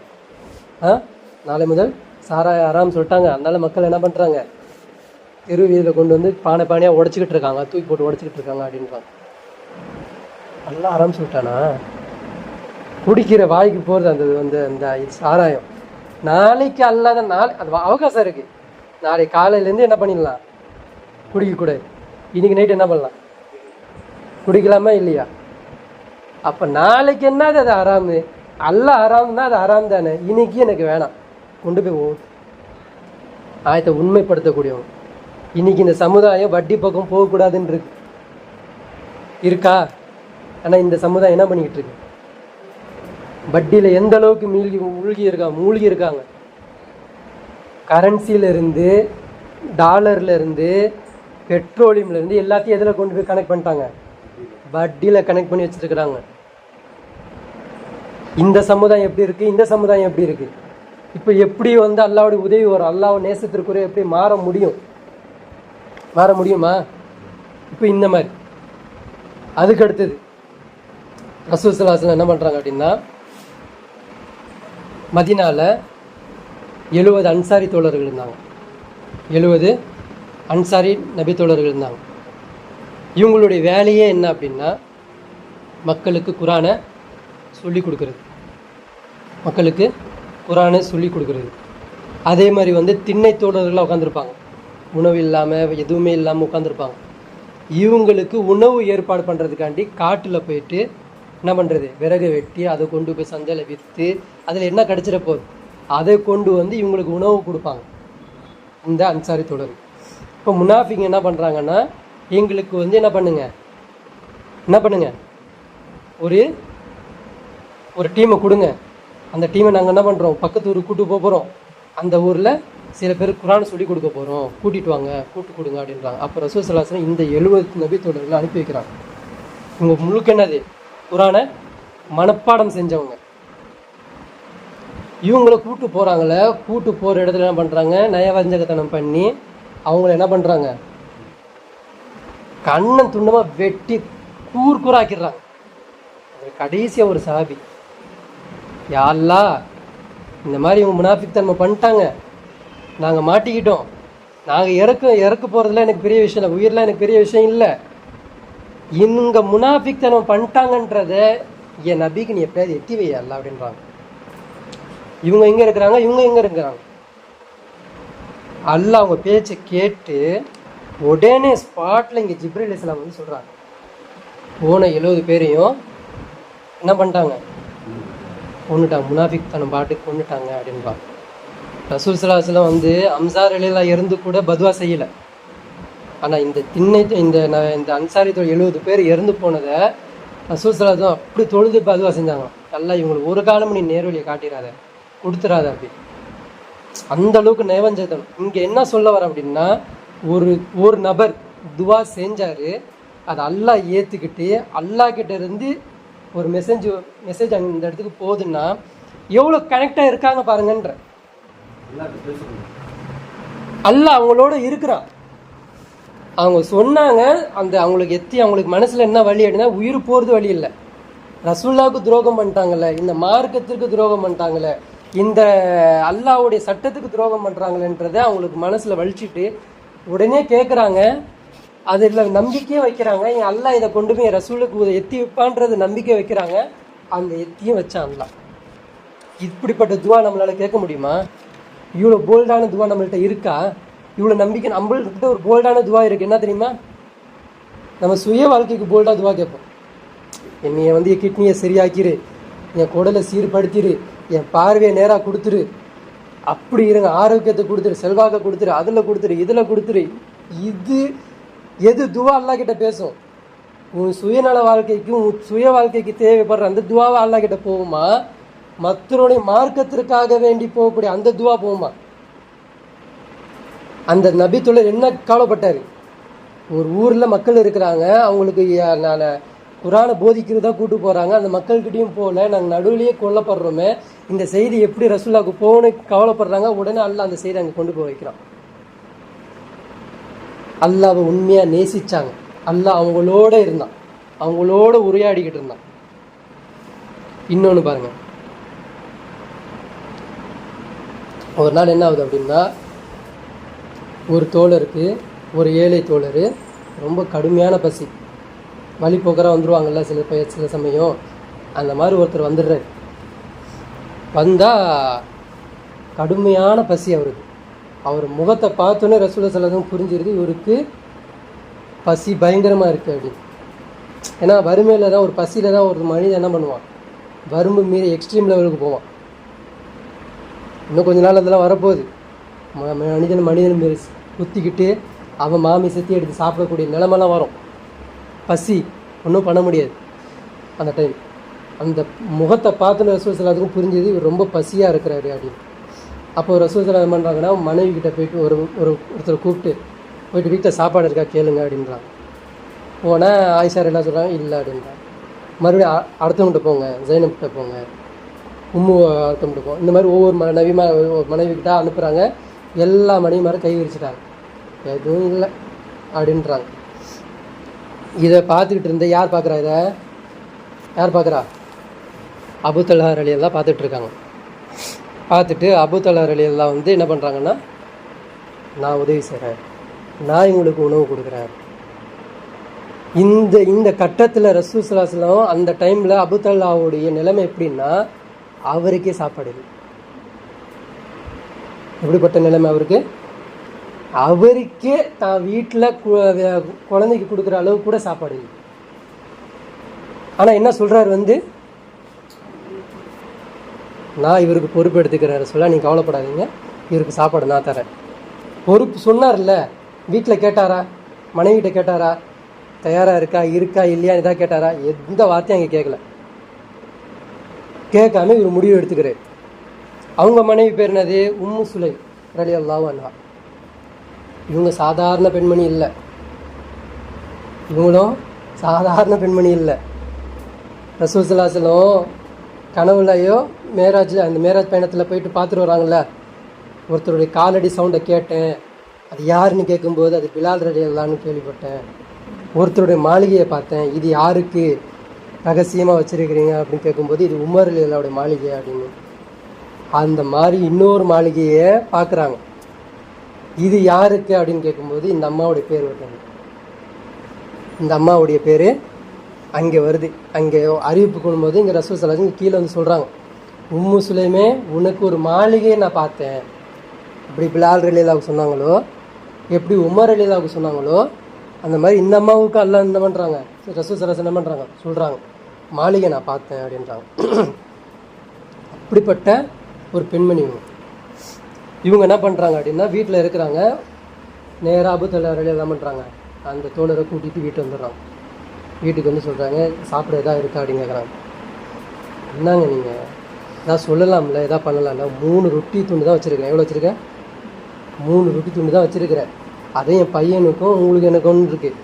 B: நாளை முதல் சாராயம் ஹராம் சொல்லிட்டாங்க. அதனால மக்கள் என்ன பண்ணுறாங்க, தெரு வீதியில் கொண்டு வந்து பானையாக உடச்சிக்கிட்டு இருக்காங்க, தூக்கி போட்டு உடச்சிக்கிட்டு இருக்காங்க அப்படின்றாங்க. அல்லாஹ் ஹராம் சொல்லிட்டானா? குடிக்கிற வாய்க்கு போகிறது அந்த சாராயம். நாளைக்கு அல்லாத அது அவகாசம் இருக்குது. நாளைக்கு காலையிலேருந்து என்ன பண்ணிடலாம், குடிக்கக்கூடாது. இன்னைக்கு நைட்டு என்ன பண்ணலாம், குடிக்கலாமா இல்லையா? அப்போ நாளைக்கு என்னது அது ஹராமு? அல்லாஹ் ஹராம்னா அது ஹராம் தானே. இன்னைக்கு எனக்கு வேணாம், கொண்டு போய் ஆயத்தை உண்மைப்படுத்தக்கூடியவங்க. இன்னைக்கு இந்த சமுதாயம் வட்டி பக்கம் போகக்கூடாதுன்னு இருக்கா? ஆனால் இந்த சமுதாயம் என்ன பண்ணிக்கிட்டு இருக்கு? வட்டியில் எந்த அளவுக்கு மூழ்கி இருக்காங்க. கரன்சியிலேருந்து, டாலர்லேருந்து, பெட்ரோலியம்லேருந்து எல்லாத்தையும் எதில் கொண்டு போய் கனெக்ட் பண்ணிட்டாங்க? வட்டியில் கனெக்ட் பண்ணி வச்சுருக்கிறாங்க. இந்த சமுதாயம் எப்படி இருக்குது, இந்த சமுதாயம் எப்படி இருக்குது? இப்போ எப்படி அல்லாவுடைய உதவி வரும், அல்லாஹ் நேசத்திற்குரிய எப்படி மாற முடியுமா? இப்போ இந்த மாதிரி. அதுக்கு அடுத்தது ரசூல் ஸல்லல்லாஹு அலைஹி வஸல்லம் என்ன பண்ணுறாங்க அப்படின்னா, மதீனாவில் 70 அன்சாரி தோழர்கள் இருந்தாங்க. 70 அன்சாரி நபி தோழர்கள் இருந்தாங்க. இவங்களுடைய வேலையே என்ன அப்படின்னா, மக்களுக்கு குரானை சொல்லி கொடுக்குறது. அதே மாதிரி திண்ணை தோழர்களாக உட்காந்துருப்பாங்க, உணவு இல்லாமல் எதுவுமே இல்லாமல் உட்காந்துருப்பாங்க. இவங்களுக்கு உணவு ஏற்பாடு பண்ணுறதுக்காண்டி காட்டில் போயிட்டு என்ன பண்ணுறது, விறகு வெட்டி அதை கொண்டு போய் சந்தையில் விற்று அதில் என்ன கிடச்சிட போகுது அதை கொண்டு இவங்களுக்கு உணவு கொடுப்பாங்க இந்த அன்சாரி தோழர்கள். இப்போ முனாஃபிக் என்ன பண்ணுறாங்கன்னா, எங்களுக்கு என்ன பண்ணுங்க ஒரு டீமை கொடுங்க, அந்த டீமை நாங்கள் என்ன பண்ணுறோம், பக்கத்து ஊருக்கு கூட்டு போகிறோம், அந்த ஊரில் சில பேர் குரான் சொல்லி கொடுக்க போகிறோம், கூட்டிகிட்டு வாங்க, கூட்டு கொடுங்க அப்படின்றாங்க. அப்போ ரசூல் ஸல்லல்லாஹு அலைஹி வஸல்லம் இந்த 70 நபி தோழர்களை அனுப்பி வைக்கிறாங்க. இவங்க முழுக்க என்னது, குரானை மனப்பாடம் செஞ்சவங்க. இவங்களை கூட்டு போகிறாங்களே, கூட்டு போகிற இடத்துல என்ன பண்ணுறாங்க, நயவஞ்சகத்தனம் பண்ணி அவங்கள என்ன பண்ணுறாங்க, கண்ணன் துண்டமாக வெட்டி கூறாக்கிடுறாங்க. கடைசியாக ஒரு சஹாபி, யா அல்லாஹ், இந்த மாதிரி இவங்க முனாஃபிக் தன்மை பண்ணிட்டாங்க, நாங்கள் மாட்டிக்கிட்டோம், நாங்கள் இறக்க போகிறதுல எனக்கு பெரிய விஷயம் இல்லை, உயிரெலாம் எனக்கு பெரிய விஷயம் இல்லை, இவங்க முனாஃபிக் தன்மை பண்ணிட்டாங்கன்றத என் நபிக்கு நீ எப்படியாவது எட்டி வை அல்ல அப்படின்றாங்க. இவங்க எங்கே இருக்கிறாங்க, அல்லாஹ் அவங்க பேச்சை கேட்டு உடனே ஸ்பாட்டில் இங்கே ஜிப்ரீல் அலைஹிஸ்ஸலாம் சொல்கிறாங்க, போன 70 பேரையும் என்ன பண்ணிட்டாங்க, கொண்டுட்டாங்க, முனாஃபிக் தனம் பாட்டுக்கு கொண்டுட்டாங்க அப்படின்பாங்க. ரசூல் ஸல்லல்லாஹு அலைஹி வஸல்லம் ஹம்ஸா ரலியல்லாஹு இருந்து கூட பதுவா செய்யலை. ஆனால் இந்த அன்சாரி 70 பேர் இறந்து போனதை ரசூல் ஸல்லல்லாஹு அலைஹி வஸல்லம் அப்படி தொழுது பதுவா செஞ்சாங்க, நல்லா இவங்களுக்கு ஒரு காலமும் நீ நேர்வழியை காட்டிடாத, கொடுத்துடாத அப்படி. அந்த அளவுக்கு நயவஞ்சத்தனம். இங்கே என்ன சொல்ல வர அப்படின்னா, ஒரு நபர் துவா செஞ்சார், அதை அல்லாஹ் ஏற்றுக்கிட்டு அல்லாஹ் கிட்ட இருந்து ஒரு மெசேஜ் அந்த இடத்துக்கு போகுதுன்னா எவ்வளோ கனெக்டாக இருக்காங்க பாருங்கன்ற. அல்லாஹ் அவங்களோட இருக்கிறான். அவங்க சொன்னாங்க, அந்த அவங்களுக்கு அவங்களுக்கு மனசுல என்ன வழி அப்படின்னா, உயிர் போறது வழி இல்லை, ரசூலுல்லாஹ்வுக்கு துரோகம் பண்ணிட்டாங்கல்ல, இந்த மார்க்கத்திற்கு துரோகம் பண்ணிட்டாங்கல்ல, இந்த அல்லாஹ்வுடைய சட்டத்துக்கு துரோகம் பண்றாங்களேன்றதை அவங்களுக்கு மனசுல வலிச்சிட்டு உடனே கேட்குறாங்க. அதில் நம்பிக்கையும் வைக்கிறாங்க. என் அல்லாஹ் இதை கொண்டு போய் ரசூலுக்கு எத்தி வைப்பான்றது நம்பிக்கை வைக்கிறாங்க. அந்த எத்தியும் வச்சான் அல்லாஹ். இப்படிப்பட்ட துவா நம்மளால கேட்க முடியுமா? இவ்வளோ போல்டான துவா நம்மள்கிட்ட இருக்கா? இவ்வளோ நம்பிக்கை நம்மள்கிட்ட ஒரு போல்டான துவா இருக்கு. என்ன தெரியுமா? நம்ம சுய வாழ்க்கைக்கு போல்டாக துவா கேட்போம். என்னைய என் கிட்னியை சரியாக்கிரு, என் குடலை சீர்படுத்திடு, என் பார்வையை நேராக கொடுத்துரு, அப்படி இருங்க, ஆரோக்கியத்தை கொடுத்துரு, செல்வாக்கை கொடுத்துரு, அதில் கொடுத்துரு, இதில் கொடுத்துரு. இது எது துவா அல்லாஹ் கிட்ட பேசும்? உன் சுயநல வாழ்க்கைக்கும் உன் சுய வாழ்க்கைக்கு தேவைப்படுற அந்த துவாவை அல்லாஹ் கிட்ட போகுமா? மற்றவருடைய மார்க்கத்திற்காக வேண்டி போகக்கூடிய அந்த துவா போகுமா? அந்த நபித்தோழர் என்ன கவலைப்பட்டாரு? ஒரு ஊரில் மக்கள் இருக்கிறாங்க, அவங்களுக்கு நான் குரானை போதிக்கிறதா கூட்டு போகிறாங்க, அந்த மக்கள்கிட்டையும் போகல, நாங்கள் நடுவிலேயே கொல்லப்படுறோமே, இந்த செய்தி எப்படி ரசூலுல்லாஹ்வுக்கு போகணும்னு கவலைப்படுறாங்க. உடனே அல்லாஹ் அந்த செய்தி அங்கே கொண்டு போய் வைக்கிறான். அல்லாஹ்வை உண்மையாக நேசிச்சாங்க. அல்லாஹ் அவங்களோட இருந்தான், அவங்களோட உரையாடிக்கிட்டு இருந்தான். இன்னொன்று பாருங்க, ஒரு நாள் என்ன ஆகுது அப்படின்னா, ஒரு தோழருக்கு, ஒரு ஏழை தோழர், ரொம்ப கடுமையான பசி, வழி போக்கராக வந்துடுவாங்கல்ல சில சமயம், அந்த மாதிரி ஒருத்தர் வந்துடுறாரு. வந்தால் கடுமையான பசி அவருக்கு. அவர் முகத்தை பார்த்தோன்னே ரசூலுல்லாஹி ஸல்லல்லாஹு அலைஹி வஸல்லம் புரிஞ்சிருது, இவருக்கு பசி பயங்கரமாக இருக்குது அப்படின்னு. ஏன்னா வறுமையில் தான், ஒரு பசியில் தான் ஒரு மனிதன் என்ன பண்ணுவான், வறுமை மீறி எக்ஸ்ட்ரீம் லெவலுக்கு போவான். இன்னும் கொஞ்ச நாள் அதெல்லாம் வரப்போகுது. மனிதன் மீறி குத்திக்கிட்டு அவன் மாமிசத்தை எடுத்து சாப்பிடக்கூடிய நிலைமெல்லாம் வரும். பசி ஒன்றும் பண்ண முடியாது அந்த டைம். அந்த முகத்தை பார்த்துன்னு ரசூலுல்லாஹி ஸல்லல்லாஹு அலைஹி வஸல்லம் புரிஞ்சுது, இவர் ரொம்ப பசியாக இருக்கிறாரு அப்படின்னு. அப்போ ரசூலுல்லாஹி ஸல்லல்லாஹு அலைஹி வஸல்லம் என்ன பண்ணுறாங்கன்னா, மனைவி கிட்ட போயிட்டு ஒருத்தரை கூப்பிட்டு போயிட்டு வீட்டில் சாப்பாடு இருக்கா கேளுங்க அப்படின்றாங்க. போனால் ஆயிஷா என்ன சொல்கிறாங்க, இல்லை அப்படின்றாங்க. மறுபடியும் அடுத்தவங்கிட்ட போங்க, ஜைனப்கிட்ட போங்க, உம்மு அடுத்தவங்கிட்ட போங்க. இந்த மாதிரி ஒவ்வொரு மனைவிக்கிட்ட அனுப்புகிறாங்க. எல்லா மனைவிமாரும் கை விரிச்சிட்டாங்க, எதுவும் இல்லை அப்படின்றாங்க. இதை பார்த்துக்கிட்டு இருந்த யார் பார்க்குறா? இதை யார் பார்க்குறா? அபூ தல்ஹா ரலியல்லாஹு பார்த்துட்ருக்காங்க. பார்த்துட்டு அபூ தல்ஹா ரலியல்லாஹு என்ன பண்ணுறாங்கன்னா, நான் உதவி செய்கிறேன், நான் இவங்களுக்கு உணவு கொடுக்குறேன். இந்த கட்டத்தில் ரசூல் ஸல்லல்லாஹு அலைஹி வஸல்லம் அந்த டைமில் அபூ தல்ஹாவுடைய நிலைமை எப்படின்னா, அவருக்கே சாப்பாடு இல்லை. எப்படிப்பட்ட நிலைமை அவருக்கு? அவருக்கே தான் வீட்டில் குழந்தைக்கு கொடுக்குற அளவு கூட சாப்பாடு இல்லை. ஆனால் என்ன சொல்கிறார், நான் இவருக்கு பொறுப்பு எடுத்துக்கிறேன், சொல்ல நீங்கள் கவலைப்படாதீங்க, இவருக்கு சாப்பாடு நான் தரேன். பொறுப்பு சொன்னார்ல, வீட்டில் கேட்டாரா, மனைவிட்ட கேட்டாரா, தயாராக இருக்கா இல்லையா, இதாக கேட்டாரா? எந்த வார்த்தையும் அங்கே கேட்கல. கேட்காம இவர் முடிவு எடுத்துக்கிறார். அவங்க மனைவி பேர் என்னது? உம்மு சுலைம் ரலியல்லாஹு அன்ஹா. இவங்க சாதாரண பெண்மணி இல்லை, இவங்களும் சாதாரண பெண்மணி இல்லை. ரசூல் ஸல்லல்லாஹு அலைஹி வஸல்லம் கனவுலையோ அந்த மேராஜ் பயணத்தில் போயிட்டு பார்த்துட்டு வராங்கல்ல, ஒருத்தருடைய காலடி சவுண்டை கேட்டேன், அது யாருன்னு கேட்கும்போது அது பிலால் ரலியல்லாஹுன்னு கேள்விப்பட்டேன். ஒருத்தருடைய மாளிகையை பார்த்தேன், இது யாருக்கு ரகசியமாக வச்சுருக்கிறீங்க அப்படின்னு கேட்கும்போது இது உமர் ரலியல்லாஹுடைய மாளிகை அப்படின்னு. அந்த மாதிரி இன்னொரு மாளிகையை பார்க்குறாங்க, இது யாருக்கு அப்படின்னு கேட்கும்போது இந்த அம்மாவுடைய பேர் வருது. இந்த அம்மாவுடைய பேர் அங்கே வருது. அங்கே அறிவிப்பு கொள்ளும்போது இங்கே ரசூல் ஸல்லல்லாஹு அலைஹி வஸல்லம் கீழே சொல்கிறாங்க, உம்மு சுலைமே உனக்கு ஒரு மாளிகையை நான் பார்த்தேன். இப்படி பிலால் ரலியல்லாஹு சொன்னாங்களோ, எப்படி உமர் ரலியல்லாஹு சொன்னாங்களோ, அந்த மாதிரி இந்த அம்மாவுக்கு அல்லாஹ் என்ன பண்ணுறாங்க, ரசூல் ஸல்லல்லாஹு அலைஹி வஸல்லம் என்ன பண்ணுறாங்க, சொல்கிறாங்க, மாளிகை நான் பார்த்தேன் அப்படின்றாங்க. அப்படிப்பட்ட ஒரு பெண்மணி இவங்க என்ன பண்ணுறாங்க அப்படின்னா, வீட்டில் இருக்கிறாங்க. நேராக அபூ தல்ஹா ரலியல்லாஹு பண்ணுறாங்க, அந்த தோழரை கூட்டிகிட்டு வீட்டு வந்துடுறாங்க. வீட்டுக்கு சொல்கிறாங்க, சாப்பிட எதாவது இருக்கா அப்படின்னு கேட்குறாங்க. என்னங்க நீங்கள் எதாவது சொல்லலாம்ல, எதாவது பண்ணலாம்ல, 3 ரொட்டி துண்டு தான் வச்சுருக்கேன். எவ்வளோ வச்சுருக்கேன்? 3 ரொட்டி துண்டு தான் வச்சுருக்கிறேன். அதே என் பையனுக்கும் உங்களுக்கு எனக்கு ஒன்று இருக்குது,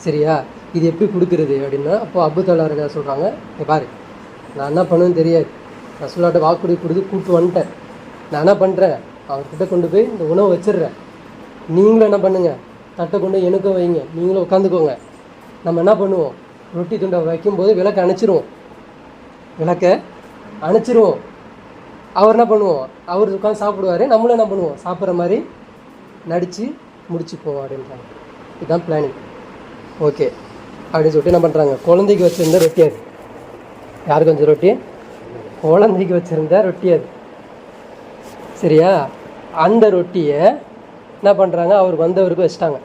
B: சரியா, இது எப்படி கொடுக்குறது அப்படின்னா, அப்போது அபூ தல்ஹா ரலியல்லாஹு சொல்கிறாங்க, பாரு நான் என்ன பண்ணுவேன்னு தெரியாது, ரசூலுல்லாஹ்ட்ட வாக்குறுதி கொடுத்து கூப்பிட்டு வந்துட்டேன், நான் என்ன பண்ணுறேன், அவர்கிட்ட கொண்டு போய் இந்த உணவை வச்சிடுறேன், நீங்களும் என்ன பண்ணுங்கள், தட்டை கொண்டு எனக்கும் வைங்க, நீங்களும் உட்காந்துக்கோங்க. நம்ம என்ன பண்ணுவோம், ரொட்டி துண்டை வைக்கும்போது விளக்கை அணைச்சிருவோம். அவர் என்ன பண்ணுவோம், அவர் உட்காந்து சாப்பிடுவார், நம்மளும் என்ன பண்ணுவோம், சாப்பிட்ற மாதிரி நடித்து முடிச்சு போவோம் அப்படின்றாங்க. இதுதான் பிளானிங். ஓகே அப்படின்னு சொல்லிட்டு என்ன பண்ணுறாங்க, குழந்தைக்கு வச்சுருந்த ரொட்டி அது. யாருக்கு கொஞ்சம் ரொட்டி, குழந்தைக்கு வச்சுருந்த ரொட்டி அது. சரியா, அந்த ரொட்டியை என்ன பண்ணுறாங்க, அவர் வந்தவருக்கு வச்சுட்டாங்க.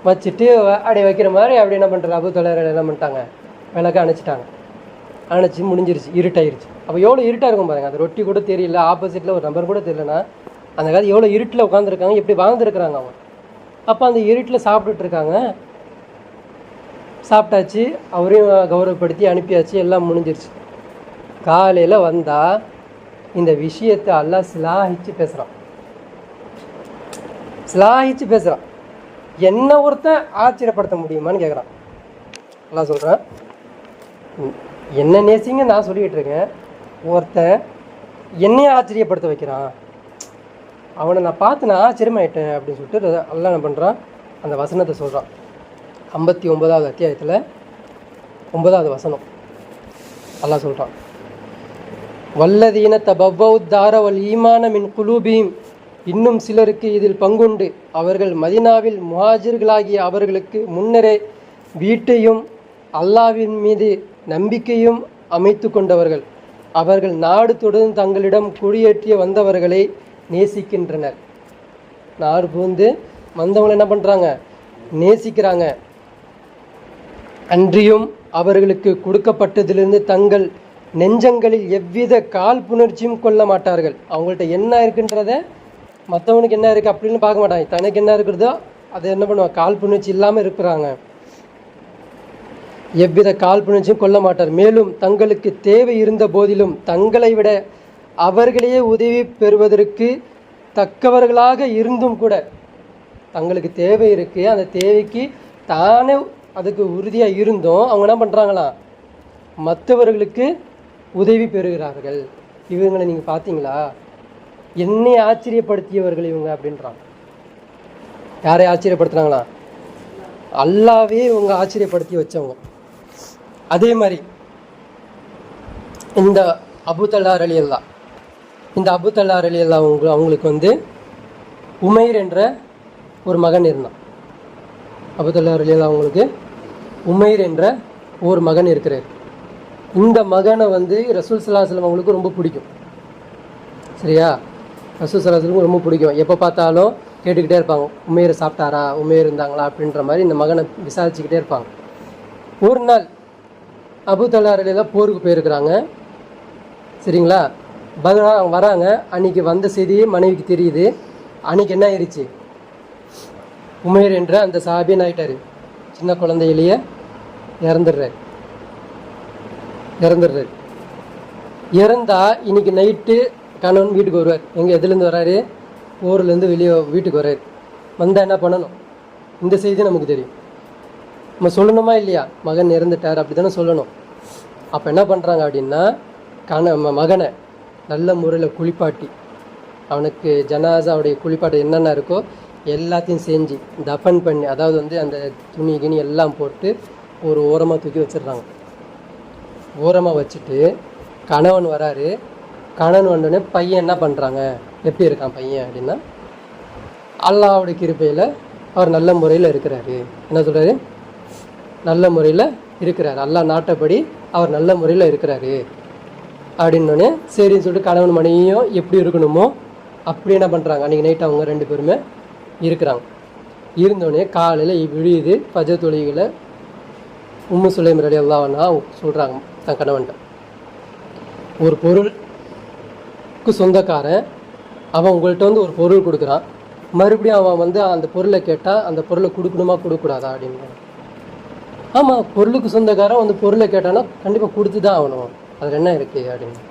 B: வச்சுட்டு அப்படியே வைக்கிற மாதிரி அப்படி என்ன பண்ணுறாங்க, அபூ தலஹா என்ன பண்ணிட்டாங்க, விளக்க அணைச்சிட்டாங்க. அணைச்சி முடிஞ்சிருச்சு, இருட்டாயிருச்சு. அப்போ எவ்வளோ இருட்டாக இருக்கும் பாருங்க, அந்த ரொட்டி கூட தெரியல, ஆப்போசிட்டில் ஒரு நம்பர் கூட தெரியலனா அந்த காலத்து எவ்வளோ இருட்டில் உட்காந்துருக்காங்க, எப்படி வாழ்ந்துருக்குறாங்க அவங்க. அப்போ அந்த இருட்டில் சாப்பிட்டுட்ருக்காங்க. சாப்பிட்டாச்சு, அவரையும் கௌரவப்படுத்தி அனுப்பியாச்சு, எல்லாம் முடிஞ்சிருச்சு. காலையில் வந்தால் இந்த விஷயத்தை அல்லாஹ் சிலாஹிச்சு பேசுகிறான். என்ன ஒருத்தன் ஆச்சரியப்படுத்த முடியுமான்னு கேட்குறான். அல்லாஹ் சொல்கிறேன், என்ன நேசிங்க நான் சொல்லிக்கிட்டு இருக்கேன், ஒருத்தன் என்னையே ஆச்சரியப்படுத்த வைக்கிறான், அவனை நான் பார்த்து நான் ஆச்சரியமாயிட்டேன் அப்படின்னு சொல்லிட்டு அல்லாஹ் என்ன பண்ணுறான், அந்த வசனத்தை சொல்கிறான். 59வது அத்தியாயத்தில் 9வது வசனம் அல்லாஹ் சொல்கிறான், வல்லதீன தபவ்வௌத்தார வல் ஈமான மின் குலூபீம், இன்னும் சிலருக்கு இதில் பங்குண்டு. அவர்கள் மதீனாவில் முஹாஜிர்களாகிய அவர்களுக்கு முன்னரே வீட்டையும் அல்லாஹ்வின் மீது நம்பிக்கையும் அமைத்து கொண்டவர்கள். அவர்கள் நாடு தொடர்ந்து தங்களிடம் குடியேற்றிய வந்தவர்களை நேசிக்கின்றனர். நாடு புகுந்து வந்தவங்களை என்ன பண்ணுறாங்க, நேசிக்கிறாங்க. அன்றியும் அவர்களுக்கு கொடுக்கப்பட்டதிலிருந்து தங்கள் நெஞ்சங்களில் எவ்வித காழ்ப்புணர்ச்சியும் கொள்ள மாட்டார்கள். அவங்கள்ட்ட என்ன இருக்குன்றத மற்றவனுக்கு என்ன இருக்குது அப்படின்னு பார்க்க மாட்டாங்க, தனக்கு என்ன இருக்கிறதோ அதை என்ன பண்ணுவாங்க, காழ்ப்புணர்ச்சி இல்லாமல் இருக்கிறாங்க. எவ்வித காழ்ப்புணர்ச்சியும் கொள்ள மாட்டார். மேலும் தங்களுக்கு தேவை இருந்த போதிலும் தங்களை விட அவர்களையே உதவி பெறுவதற்கு தக்கவர்களாக இருந்தும் கூட, தங்களுக்கு தேவை இருக்குது, அந்த தேவைக்கு தானே அதுக்கு உறுதியாக இருந்தும் அவங்க என்ன பண்ணுறாங்களாம், மற்றவர்களுக்கு உதவி பெறுகிறார்கள். இவங்களை நீங்கள் பார்த்தீங்களா, என்னை ஆச்சரியப்படுத்தியவர்கள் இவங்க அப்படின்றாங்க. யாரை ஆச்சரியப்படுத்துகிறாங்களா, அல்லாவே இவங்க ஆச்சரியப்படுத்தி வச்சவங்க. அதே மாதிரி இந்த அபூ தலஹா ரலியல்லாஹ், இந்த அபூ தலஹா ரலியல்லாஹ் அவங்களுக்கு வந்து உமைர் என்ற ஒரு மகன் இருந்தான். அபூ தலஹா ரலியல்லாஹ் அவங்களுக்கு உமைர் என்ற ஒரு மகன் இருக்கிறார். இந்த மகனை வந்து ரசூல் ஸல்லல்லாஹு அலைஹி வஸல்லம் அவங்களுக்கு ரொம்ப பிடிக்கும். சரியா, ரசூல் ஸல்லல்லாஹு அலைஹி வஸல்லம் ரொம்ப பிடிக்கும். எப்போ பார்த்தாலும் கேட்டுக்கிட்டே இருப்பாங்க, உமைர் சாப்பிட்டாரா, உமைர் இருந்தாங்களா அப்படின்ற மாதிரி இந்த மகனை விசாரிச்சுக்கிட்டே இருப்பாங்க. ஒரு நாள் அபூ தலஹா ரலியல்லாஹ் போருக்கு போயிருக்கிறாங்க. சரிங்களா, வராங்க. அன்றைக்கி வந்த செய்தி மனைவிக்கு தெரியுது. அன்றைக்கி என்ன ஆயிடுச்சு, உமைர் என்ற அந்த சஹாபியன் ஆகிட்டார். சின்ன குழந்தையிலேயே இறந்துடுறாரு. இறந்தா இன்னைக்கு நைட்டு கணவன் வீட்டுக்கு வருவார். எங்கே எதுலேருந்து வர்றாரு, ஊர்லேருந்து வெளியே வீட்டுக்கு வர்றாரு. வந்தால் என்ன பண்ணணும், இந்த செய்தி நமக்கு தெரியும், நம்ம சொல்லணுமா இல்லையா, மகன் இறந்துட்டார் அப்படி தானே சொல்லணும். அப்போ என்ன பண்ணுறாங்க அப்படின்னா, மகனை நல்ல முறையில் குளிப்பாட்டி, அவனுக்கு ஜனாசாவுடைய குளிப்பாட்டு என்னென்ன இருக்கோ எல்லாத்தையும் செஞ்சு தஃபன் பண்ணி, அதாவது வந்து அந்த துணி கிணி எல்லாம் போட்டு ஒரு ஓரமாக தூக்கி வச்சிடுறாங்க. ஓரமாக வச்சுட்டு கணவன் வராரு. கணவன் வந்தோடனே பையன் என்ன பண்ணுறாங்க, எப்படி இருக்கான் பையன் அப்படின்னா, அல்லாஹ்வுடைய கிருபையில் அவர் நல்ல முறையில் இருக்கிறாரு. என்ன சொல்கிறாரு, நல்ல முறையில் இருக்கிறார், அல்லாஹ் நாட்டப்படி அவர் நல்ல முறையில் இருக்கிறாரு அப்படின்னோடனே சரின்னு சொல்லிட்டு கணவன் மனைவியும் எப்படி இருக்கணுமோ அப்படி என்ன பண்ணுறாங்க, அன்றைக்கி நைட்டு அவங்க 2 பேருமே இருக்கிறாங்க. இருந்தோடனே காலையில் விழியுது, ஃபஜர் தொழுகையில் உம்மு சுலைம் ரலியல்லாஹு அன்ஹா சொல்கிறாங்க தன் கணவன்ட்ட, ஒரு பொருளுக்கு சொந்தக்காரன் அவன் உங்கள்கிட்ட வந்து ஒரு பொருள் கொடுக்குறான், மறுபடியும் அவன் வந்து அந்த பொருளை கேட்டால் அந்த பொருளை கொடுக்கணுமா கொடுக்கூடாதா அப்படின்னு. ஆமாம், பொருளுக்கு சொந்தக்காரன் வந்து பொருளை கேட்டான்னா கண்டிப்பாக கொடுத்து தான் ஆகணும், அதில் என்ன இருக்குது அப்படின்னு.